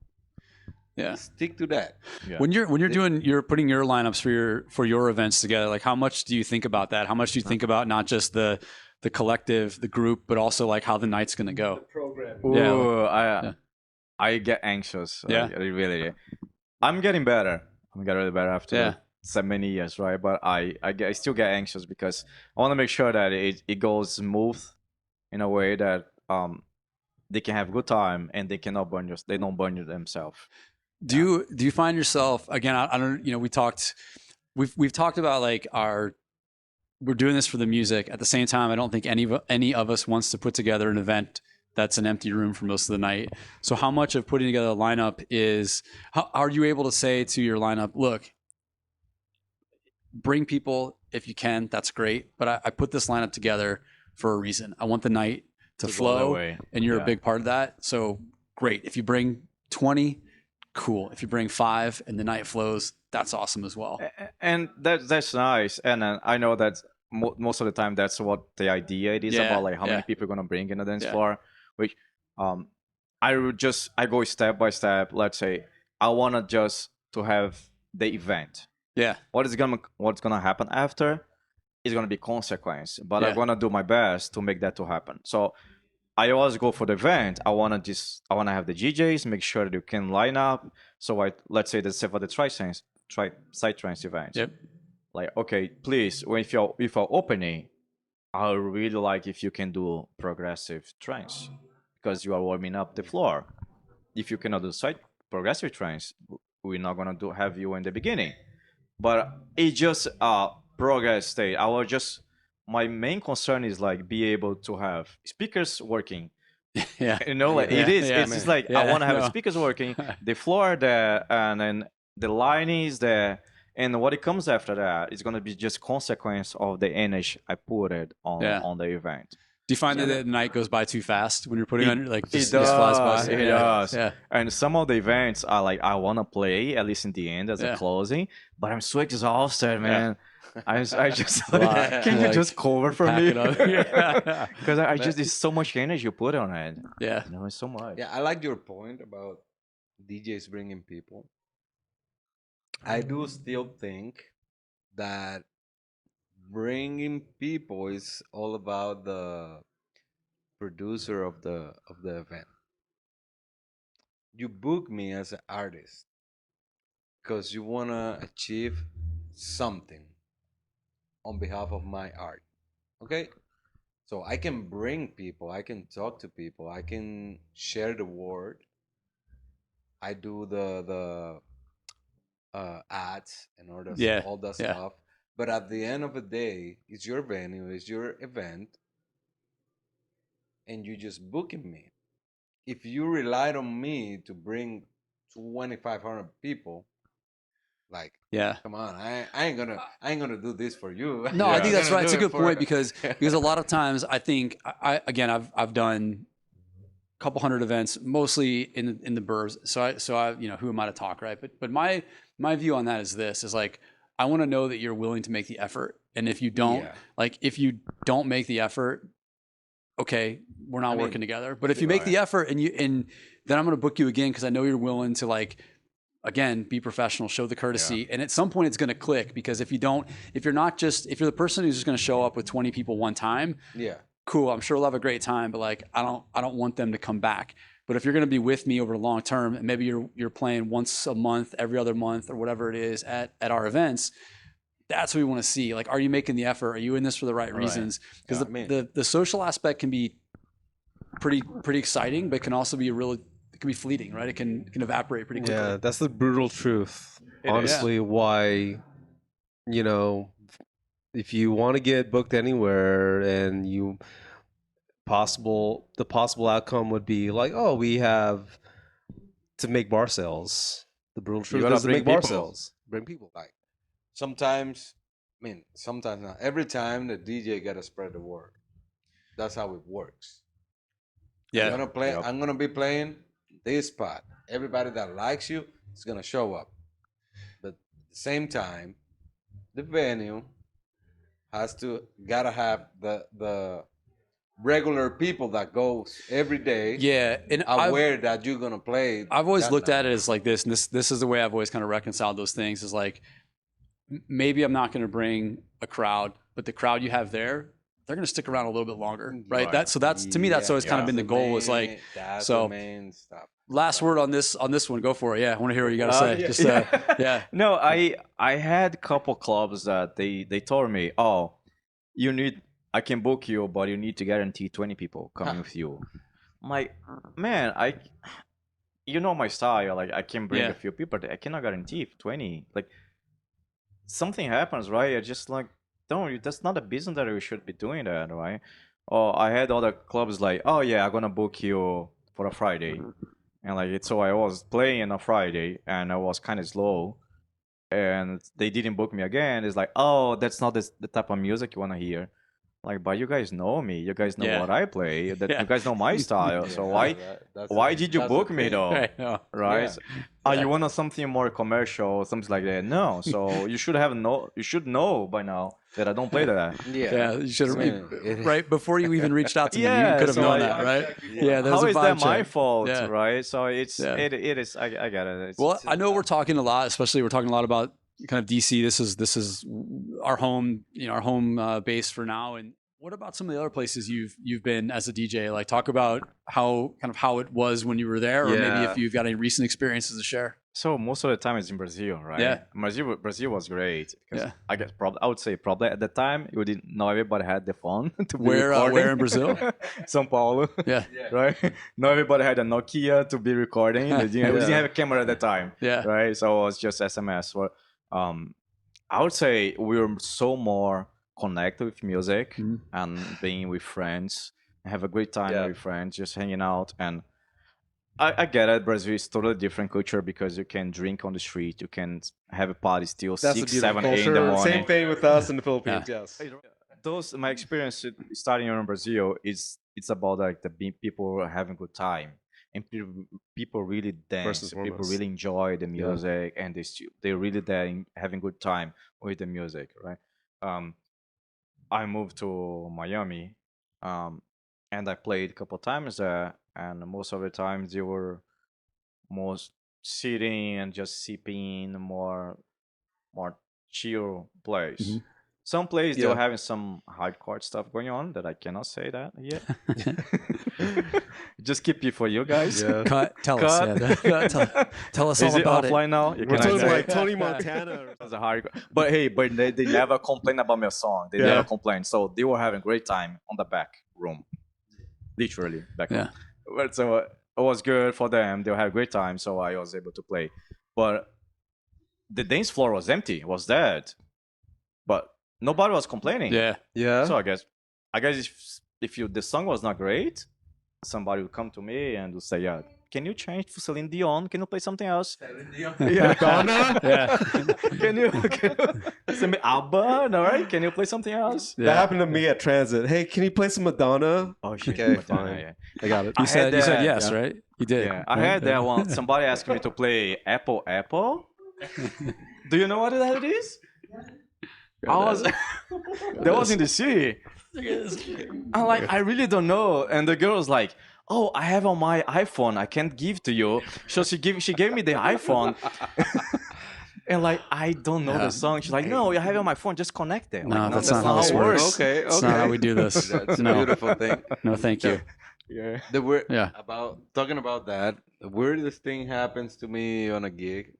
yeah. Stick to that. Yeah. When you're putting your lineups for your events together, like how much do you think about that? How much do you think about not just the collective, the group, but also like how the night's gonna go? Program. Yeah, Ooh, yeah. I get anxious. Yeah. I really. I'm getting better. I'm getting really better after Yeah. so many years, right? But I still get anxious because I want to make sure that it goes smooth in a way that they can have good time and they cannot they don't burn you themselves. Do you find yourself again? I don't. We've talked about like we're doing this for the music. At the same time, I don't think any of us wants to put together an event that's an empty room for most of the night. So how much of putting together a lineup is? How are you able to say to your lineup, look, bring people if you can. That's great, but I put this lineup together for a reason. I want the night to go that flow, way. and you're Yeah. a big part of that. So great. If you bring 20, cool. If you bring 5 and the night flows, that's awesome as well. And that's nice. And I know that most of the time that's what the idea it is Yeah, about, like how yeah. many people are gonna bring in the dance Yeah. floor. Which I go step by step. Let's say I wanna just to have the event. Yeah, What's gonna happen after is gonna be consequence. But Yeah. I'm gonna do my best to make that to happen. So I always go for the event. I wanna have the DJs, make sure that you can line up. So let's say that's for the side trance event. yep, Like, okay, please, if you're opening, I would really like if you can do progressive trance because you are warming up the floor. If you cannot do side progressive trance, we're not gonna have you in the beginning. But it's just progress state. My main concern is like be able to have speakers working. yeah, Like Yeah, it is. yeah, It's just man. like Yeah, I want to have no. speakers working, the floor there, and then the line is there, and what it comes after that is gonna be just consequence of the energy I put it on the event. Do you find that Yeah. the night goes by too fast when you're putting on like It just flies by? It Yeah, does. Yeah, And some of the events are like I want to play at least in the end as Yeah. a closing, but I'm so exhausted, man. I just a lot. can you Like, just cover for pack me? it up. Yeah. Because I just there's so much energy you put on it. Yeah, You know, it's so much. Yeah, I like your point about DJs bringing people. I do still think that bringing people is all about the producer of the event. You book me as an artist because you want to achieve something on behalf of my art. Okay? So I can bring people, I can talk to people, I can share the word. I do the ads and Yeah, all that yeah. stuff. But at the end of the day, it's your venue, it's your event, and you just booking me. If you relied on me to bring 2,500 people, like, yeah. come on, I ain't gonna do this for you. No, I think I'm that's gonna right. It's a do it good point for- because a lot of times I think I've done a couple hundred events, mostly in the burbs. So I who am I to talk, right? But my view on that is like I want to know that you're willing to make the effort, and if you don't, Yeah. if you don't make the effort, okay, we're not I mean, working together. But if you make the effort and then I'm going to book you again because I know you're willing to again, be professional, show the courtesy. And at some point it's going to click because if you're the person who's just going to show up with 20 people one time, Yeah. cool, I'm sure we'll have a great time, but I don't want them to come back. But if you're going to be with me over the long term, and maybe you're playing once a month, every other month, or whatever it is at our events, that's what we want to see. Like, are you making the effort? Are you in this for the right reasons? Because the social aspect can be pretty exciting, but can also be it can be fleeting, right? It can evaporate pretty quickly. Yeah, that's the brutal truth. Honestly, why, you know, if you want to get booked anywhere and the possible outcome would be like, oh, we have to make bar sales. The brutal truth is to make bar sales. Bring people. Like, sometimes not. Every time the DJ got to spread the word. That's how it works. Yeah. I'm gonna be playing this spot. Everybody that likes you is gonna show up. But at the same time, the venue gotta have the regular people that goes every day. Yeah, and aware that you're gonna play. I've always looked at it as like this, and this is the way I've always kind of reconciled those things. Is like, maybe I'm not going to bring a crowd, but the crowd you have there, they're going to stick around a little bit longer, right? That's to me, that's always kind of been the goal. Is like, that's the main stuff. Last word on this one, go for it. Yeah, I want to hear what you got to say. No, I had a couple clubs that they told me, oh, I can book you, but you need to guarantee 20 people coming with you. I'm like, man, you know my style. Like, I can bring a few people, but I cannot guarantee 20. Like, something happens, right? I just like, that's not a business that we should be doing that, right? Or I had other clubs like, oh yeah, I'm gonna book you for a Friday, and like so I was playing on a Friday and I was kind of slow, and they didn't book me again. It's like, oh, that's not the type of music you wanna hear. Like, but you guys know me. You guys know what I play. You guys know my style. So why did you book me though? Right? You want something more commercial, something like that? No. So you should know by now that I don't play that. You should have right before you even reached out to me. You could have known that, right? Yeah. How is that my fault, right? So it is. I get it. I know we're talking a lot, especially we're talking a lot about kind of DC. This is our home, our home base for now. And what about some of the other places you've been as a DJ? Like, talk about how it was when you were there, or maybe if you've got any recent experiences to share. So most of the time it's in Brazil, right? Yeah. Brazil was great. I guess I would say probably at the time you didn't know everybody had the phone to be recording. Where in Brazil? São Paulo. Yeah. Right? Not everybody had a Nokia to be recording. We didn't have a camera at the time. Yeah. Right? So it was just SMS. I would say we were so more connected with music and being with friends, have a great time with friends, just hanging out. And I get it. Brazil is totally different culture because you can drink on the street, you can have a party still 6, 7, 8 in the morning. Same thing with us in the Philippines. Yes. My experience starting in Brazil it's about like the people having good time. And people really dance. People really enjoy the music, and they're really there having good time with the music, right? I moved to Miami, and I played a couple times there, and most of the times they were most sitting and just sipping, more chill place. Mm-hmm. Some places they were having some hardcore stuff going on that I cannot say that yet. Just keep it for you guys. Yeah. Tell us all about it. Is it offline now? We're talking like Tony Montana. But hey, they never complain about my song. They never complain. So they were having a great time on the back room. Literally back room. But so it was good for them. They had a great time, so I was able to play. But the dance floor was empty. It was dead. But nobody was complaining. Yeah. So I guess if the song was not great, somebody would come to me and would say, "Yeah, can you change to Celine Dion? Can you play something else?" Celine Dion. Yeah. Madonna. Yeah. Can you send me ABBA? All right. Can you play something else? Yeah. That happened to me at Transit. Hey, can you play some Madonna? Oh shit. Okay, fine. Yeah. I got it. You said yes, right? You did. Yeah. I had that one. Somebody asked me to play Apple. Do you know what that is? That was in the city. I'm like, I really don't know. And the girl was like, "Oh, I have on my iPhone. I can't give to you." So she gave me the iPhone. And like, I don't know the song. She's like, "No, I have it on my phone. Just connect it." No, like, that's not how this works. Okay. That's not how we do this. That's a beautiful thing. No, thank you. Yeah. The weird Yeah. about talking about that. The weirdest thing happens to me on a gig.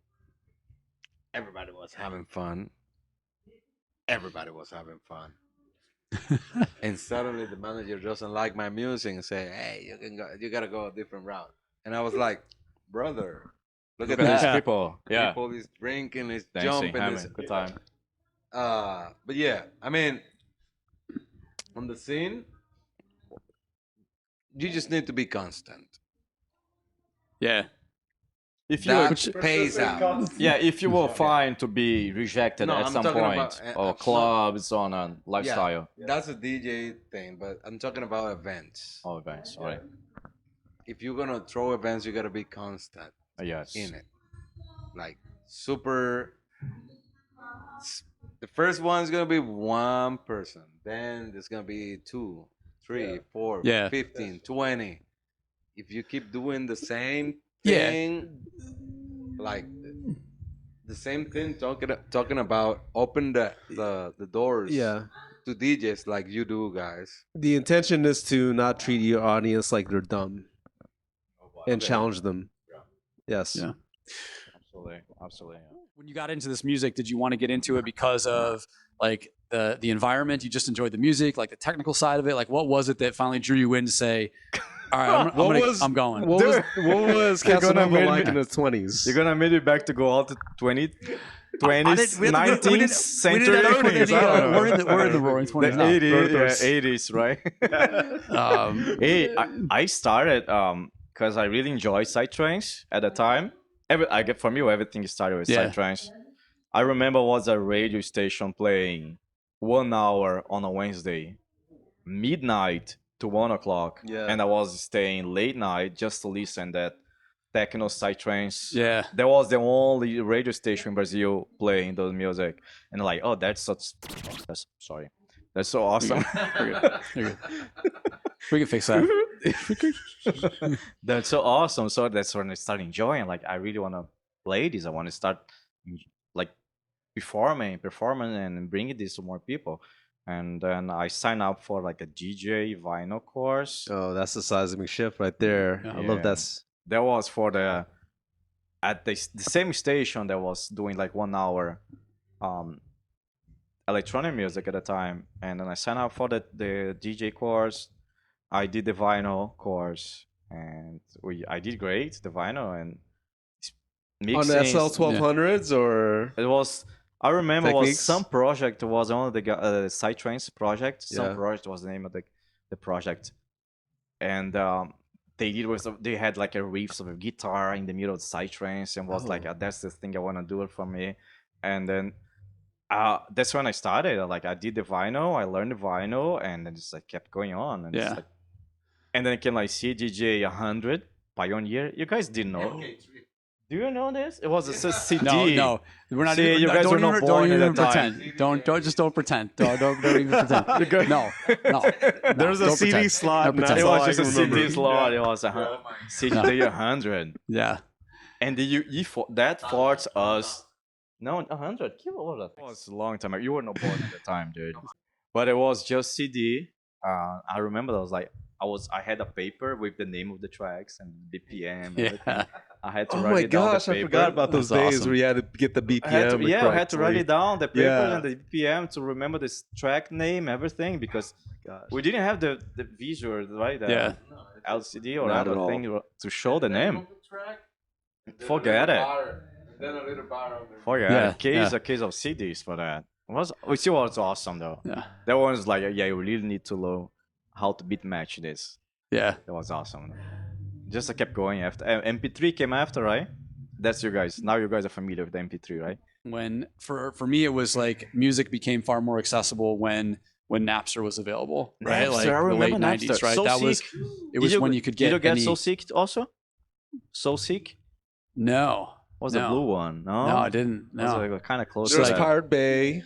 Everybody was having fun. Everybody was having fun. And suddenly the manager doesn't like my music and say, "Hey, you can go. You gotta go a different route." And I was like, "Brother, look at Look at these that. people. Yeah. People is drinking, is Dancing, jumping, having is a good time. But yeah, I mean, on the scene, you just need to be constant. Yeah. If you That pays out. yeah, if you will find to be rejected No, at I'm some talking point, about, or clubs on a lifestyle, That's a DJ thing, but I'm talking about events. all events, right? If you're gonna throw events, you gotta be constant Yes. in it. Like super. The first one's gonna be one person. Then there's gonna be 2, 3, 4, Yeah. 15, 20. If you keep doing the same Yeah. thing, like the same thing, talking about open the doors Yeah. to DJs like you do, guys. The intention is to not treat your audience like they're dumb and challenge them. Yes. Yeah. Absolutely, absolutely. Yeah. When you got into this music, did you want to get into it because of like the environment? You just enjoyed the music, like the technical side of it. Like, what was it that finally drew you in to say, "All right, I'm going"? What was You're Casa gonna Nova make like me- in the 20s? You're gonna make it back to go out to 20th, we didn't- 19th century. We're in the roaring 20s The now. 80s, right? Hey, I started because I really enjoyed psytrance at the time. For me, everything started with Yeah. psytrance. I remember was a radio station playing 1 hour on a Wednesday, midnight to 1 o'clock, Yeah. and I was staying late night just to listen that techno psytrance. Yeah. That was the only radio station in Brazil playing those music, and like, oh, that's so awesome. You're good. We can fix that. That's so awesome. So that's when I started enjoying. Like, I really want to play this. I want to start like performing, and bringing this to more people. And then I signed up for like a DJ vinyl course. Oh, that's the seismic shift right there. Yeah. I love Yeah. that. That was for the same station that was doing like 1 hour electronic music at the time. And then I signed up for the DJ course. I did the vinyl course, and I did great the vinyl and On the SL 1200s or it was. I remember was Techniques? some project was on the Psytrance project. Yeah. Some project was the name of the project, and they had like a riffs of a guitar in the middle of the Psytrance, and was like, that's the thing I want to do it for me. And then that's when I started. Like, I did the vinyl, I learned the vinyl, and then just like kept going on. And Yeah. just, like, and then came like CDJ 100 Pioneer. You guys didn't know. Do you know this? It was a CD. No, we're not. See, you guys don't were not even, born don't at even that time. pretend. Don't pretend. Don't even pretend. No. there's a don't CD pretend. slot. Don't and pretend. that's It all was I just a can CD remember. slot. It was CD 100. Yeah. And that forced us. No, 100. It was a long time ago. You were not born at the time, dude. But it was just CD. I remember that was like I had a paper with the name of the tracks and BPM. And everything. Yeah. I had to Oh write my it down. gosh, the I paper. forgot about those That's days awesome. where you had to get the BPM. I had to write it down, the paper Yeah. and the BPM to remember this track name, everything, because we didn't have the visual, right? The Yeah. LCD or Not at other all. thing to show the name. Forget it. Then a little bar on the Forget Yeah, it. A case of CDs for that. It still was awesome though. Yeah. That one was like, yeah, you really need to know how to beat match this. Yeah. That was awesome. Just I kept going after. MP3 came after, right? That's you guys. Now you guys are familiar with the MP3, right? When for me it was like music became far more accessible when Napster was available, right? Napster, Like I the remember late 90s, Napster. right? So That was Sick. it was when you could get Did you get any... So Sick also? So Sick No. was No. the blue one. No, No, I didn't. It was No. like kind of close. There's to that. Pirate Bay.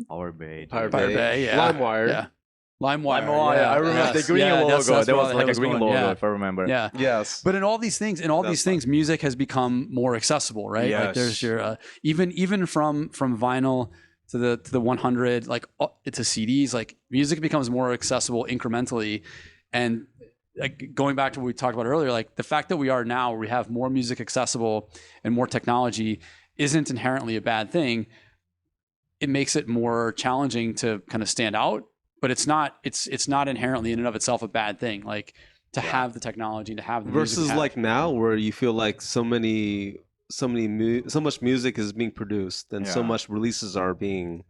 Pirate Bay. Pirate Pirate Bay, yeah. LimeWire. Yeah. LimeWire. LimeWire, Yeah. I remember Yes. the green Yeah, logo. that's There where was my like head a was green going. logo, Yeah. if I remember. Yeah. Yes. But in all these things, music has become more accessible, right? Like Yes. there's your even from vinyl to the 100, like to CDs, like music becomes more accessible incrementally, and like going back to what we talked about earlier, like the fact that we are now, we have more music accessible and more technology isn't inherently a bad thing. It makes it more challenging to kind of stand out, but it's not inherently in and of itself a bad thing. Like to have the technology, to have the versus like now where you feel like so much music is being produced and so much releases are being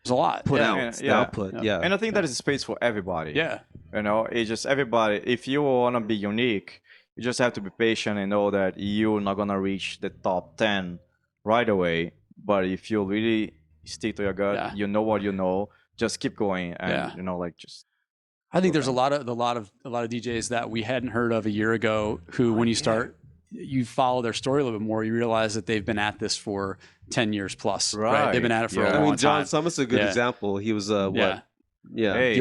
there's a lot put out, the output. And I think that is space for everybody. Yeah. You know, it's just everybody. If you want to be unique, you just have to be patient and know that you're not going to reach the top 10 right away. But if you really stick to your gut, you know what you know, just keep going. And, you know, like just. I think there's a lot of DJs that we hadn't heard of a year ago who, when you start, you follow their story a little bit more, you realize that they've been at this for 10 years plus. Right. They've been at it for a long time. I mean, John Summit's a good example. He was the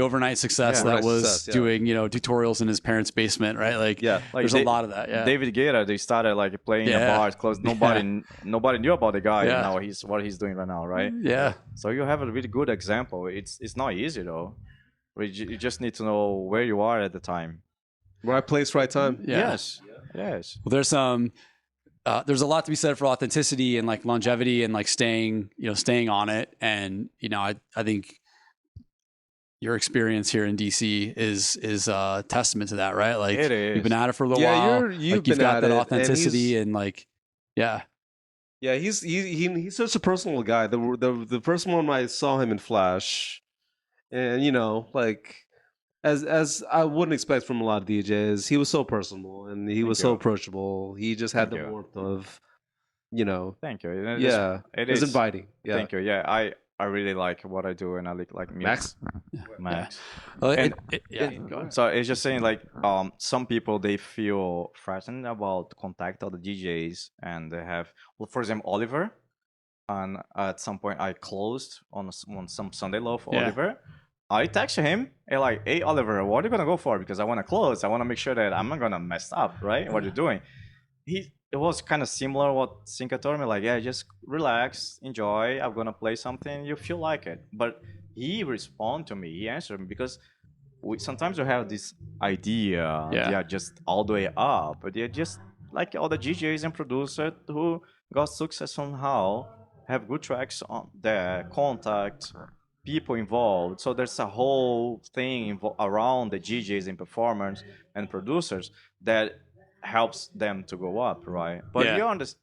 overnight success doing, you know, tutorials in his parents' basement, right? Like, there's a lot of that. Yeah. David Guetta, they started like playing in bars close. Nobody knew about the guy. Yeah. Now what he's doing right now, right? Yeah. So you have a really good example. It's not easy though. You just need to know where you are at the time. Right place, right time. Yeah. Yes. Well, there's a lot to be said for authenticity and like longevity and like staying on it. And, you know, I think your experience here in DC is a testament to that, right? Like, you've been at it for a little while. You've got that authenticity and like, Yeah, he's such a personal guy. The first one I saw him in Flash, and you know, like as I wouldn't expect from a lot of DJs, he was so personal and he was so approachable. He just had the warmth of, you know. Thank you. It is inviting. Yeah. Thank you. Yeah, I really like what I do, and I like music. Max. So it's just saying, like, some people, they feel frightened about contact other DJs, and they have, well, for example, Oliver. And at some point, I closed on some Sunday Love Oliver. I texted him and like, hey Oliver, what are you gonna go for? Because I want to close. I want to make sure that I'm not gonna mess up, right? What you're doing. It was kind of similar what Cinca told me, like, yeah, just relax, enjoy. I'm gonna play something you feel like it. But he responded to me. He answered me because sometimes we have this idea, just all the way up, but they're just like all the DJs and producers who got success somehow, have good tracks on their contact. People involved, so there's a whole thing around the DJs and performers and producers that helps them to go up, right? But you're on this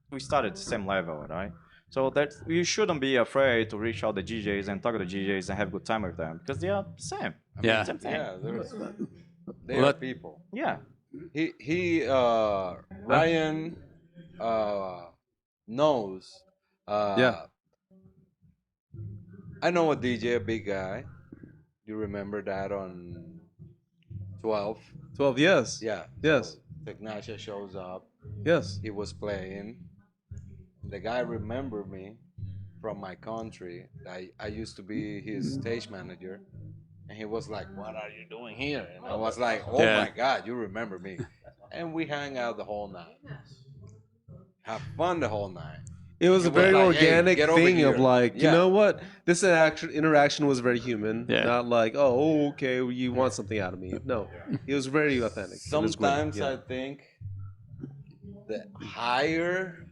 we started at the same level, right? So that you shouldn't be afraid to reach out the DJs and talk to the DJs and have a good time with them because they are the same. Same thing. They are people. Yeah. Ryan knows. I know a DJ, a big guy. You remember that on 12? 12, yes. Yeah. Yes. So Ignacia shows up. Yes. He was playing. The guy remembered me from my country. I used to be his stage manager. And he was like, what are you doing here? And I was like, oh my God, you remember me. And we hung out the whole night. Have fun the whole night. It was a very organic thing of like, you know what? This interaction was very human. Not like, oh, okay, you want something out of me. No, it was very authentic. Sometimes I think the higher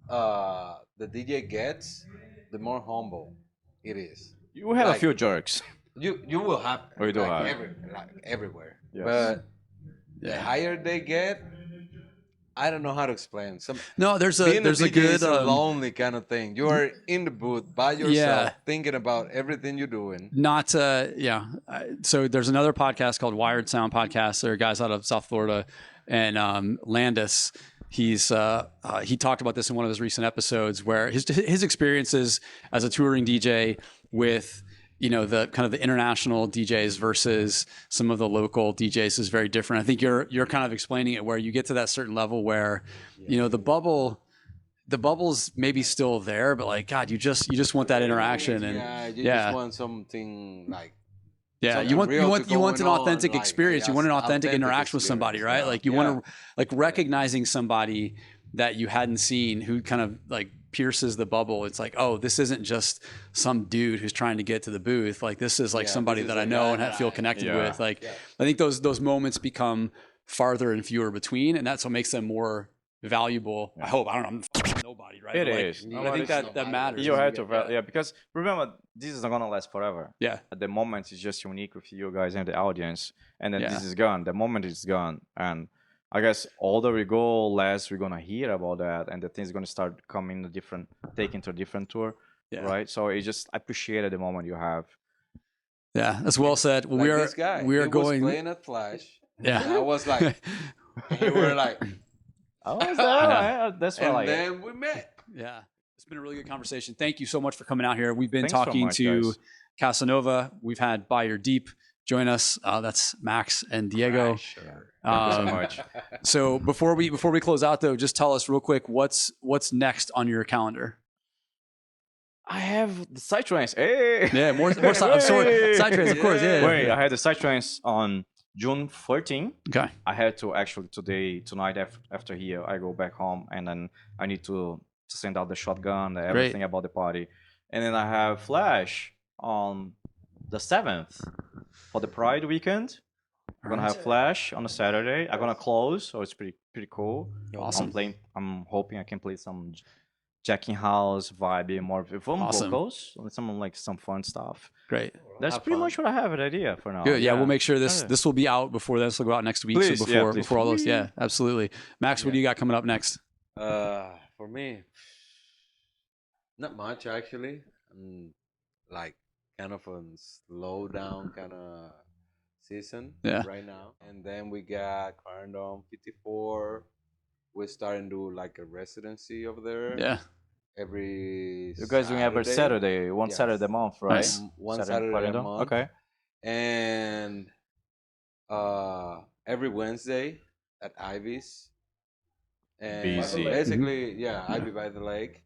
the DJ gets, the more humble it is. You have a few jerks. You will have. Or you do have. Everywhere. Yes. But the higher they get, I don't know how to explain. There's a good lonely kind of thing. You are in the booth by yourself, thinking about everything you're doing. So there's another podcast called Wired Sound Podcast. There are guys out of South Florida, and Landis. He talked about this in one of his recent episodes, where his experiences as a touring DJ with, you know, the kind of the international DJs versus some of the local DJs is very different. I think you're kind of explaining it where you get to that certain level where, you know, the bubble's maybe still there, but like, God, you just want that interaction. And just want something like, you want an authentic experience. You want an authentic interaction with somebody, right? Like you want to, like, recognizing somebody that you hadn't seen, who kind of like pierces the bubble. It's like, oh, this isn't just some dude who's trying to get to the booth. Like this is like somebody that I know and feel connected with. Like I think those moments become farther and fewer between, and that's what makes them more valuable. I hope. I don't know. I'm nobody, right? It but is. I think that matters. You have to, because remember, this is not gonna last forever. Yeah. At the moment, it's just unique with you guys and the audience, and then this is gone. The moment is gone, and I guess older we go, less we're gonna hear about that, and the things gonna start coming taking to a different tour, right? So it just I appreciate the moment you have. Yeah, that's well said. Well, like we are going was playing at Flash. Yeah, and I was like, you were like. Oh, that's why. And then we met. Yeah, it's been a really good conversation. Thank you so much for coming out here. We've been talking to Casa Nova. We've had ByYourDeep join us. That's Max and Diego. Thank you so much. So before we close out though, just tell us real quick what's next on your calendar. I have the Psytrance. Hey, yeah, more Psytrance, of course. Yeah. Wait, I had the Psytrance on June 14. Okay. I had to actually tonight after here, I go back home and then I need to send out the shotgun, everything about the party. And then I have Flash on the 7th for the Pride weekend. We're gonna have Flash on a Saturday. I'm gonna close, so it's pretty cool. Awesome. I'm hoping I can play some Jacking House vibe, more vocals, some fun stuff. Great. That's pretty much what I have an idea for now. Good. Yeah, we'll make sure this will be out before this will go out next week. Please, so before all those, yeah, absolutely. Max, what do you got coming up next? For me, not much actually. I'm like kind of a slow down kind of season right now. And then we got Quarantine 54. We're starting to do like a residency over there. Yeah. Every you guys doing every Saturday, Saturday a month, right? Nice. One Saturday a month. Okay. And every Wednesday at Ivy's. And basically, Ivy by the lake.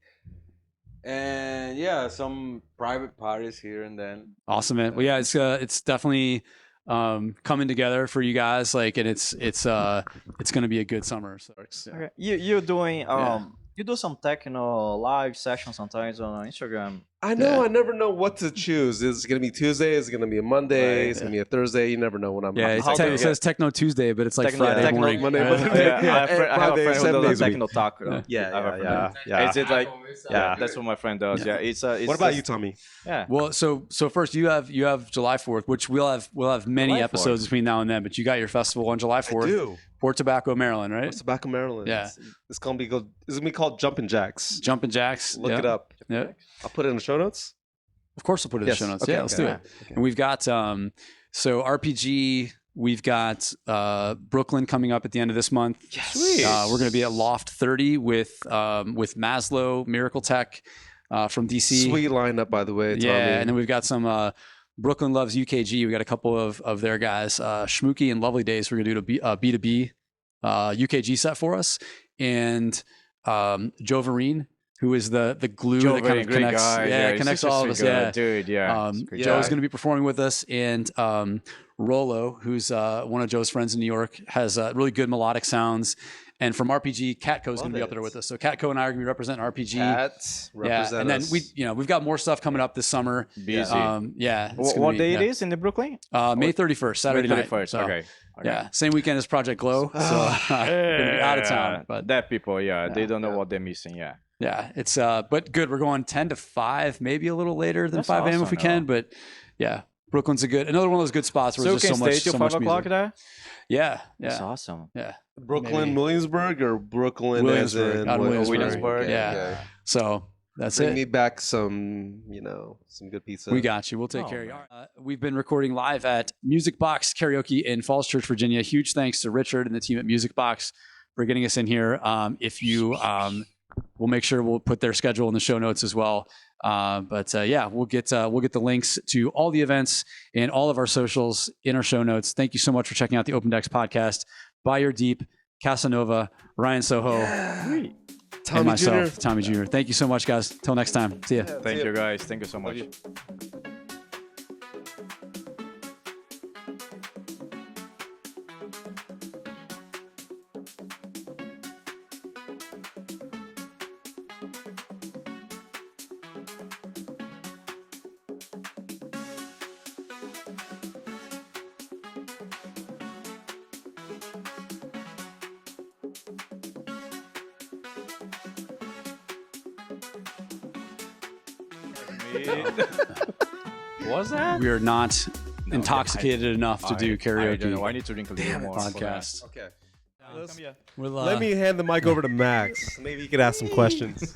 And some private parties here and then. Awesome, man. Well, yeah, it's definitely coming together for you guys, like, and it's going to be a good summer. So okay. You're doing you do some techno live sessions sometimes on Instagram. I know. I never know what to choose. Is it going to be Tuesday? Is it going to be a Monday? Is it going to be a Thursday? You never know when I'm. Yeah, it says Techno Tuesday, but it's like Friday morning. Monday. I have a friend who does Techno Taco. Yeah. Is it like? Yeah, that's what my friend does. Yeah, it's. What about you, Tommy? Yeah. Well, so first you have July 4th, which we'll have many episodes between now and then. But you got your festival on July 4th. I do. Port Tobacco, Maryland, right? Port Tobacco, Maryland. Yeah. It's gonna be called Jumpin' Jacks. Jumpin' Jacks. Look it up. Yeah. I'll put it in the show notes. Of course, we'll put it in the show notes. Okay, let's do it. Okay. And we've got so RPG. We've got Brooklyn coming up at the end of this month. Yes. Sweet. We're going to be at Loft 30 with Maslow, Miracle Tech from DC. Sweet lineup, by the way, Tommy. Yeah, and then we've got some Brooklyn Loves UKG. We got a couple of their guys. Schmooky and Lovely Days. We're going to do a B2B UKG set for us. And Joe Vereen, who is the glue that kind of connects, connects all of us. Yeah, dude. Yeah, Joe's going to be performing with us, and Rolo, who's one of Joe's friends in New York, has really good melodic sounds. And from RPG, Catco's going to be up there with us. So Catco and I are going to be representing RPG. And then we've got more stuff coming up this summer. Busy. What day it is in the Brooklyn? May 31st, Saturday night. 31st. So, okay. Yeah, same weekend as Project Glow. So going to be out of town. But that people, they don't know what they're missing. Yeah. Yeah, it's but good. We're going 10 to 5, maybe a little later than 5 a.m. if we can. But yeah, Brooklyn's another one of those good spots where there's just so much. So 5 o'clock there? Yeah. That's awesome. Yeah. Brooklyn, Williamsburg, or Brooklyn Williamsburg, as in Williamsburg. Yeah. So that's Bring it. me back some good pizza. We got you. We'll take care of you. We've been recording live at MusicBox Karaoke in Falls Church, Virginia. Huge thanks to Richard and the team at MusicBox for getting us in here. If you, we'll make sure we'll put their schedule in the show notes as well. We'll get the links to all the events and all of our socials in our show notes. Thank you so much for checking out the Open Decks podcast. ByYourDeep, Casa Nova, Ryan SoHo, and myself, Tommy Jr. Thank you so much, guys. Till next time. See ya. Thank you, guys. Thank you so much. What was that? We are not intoxicated enough to do I don't know. I karaoke need to drink a little more. for that. podcast. Okay. Come here. We'll, Let me hand the mic over to Max. Maybe he could ask some questions.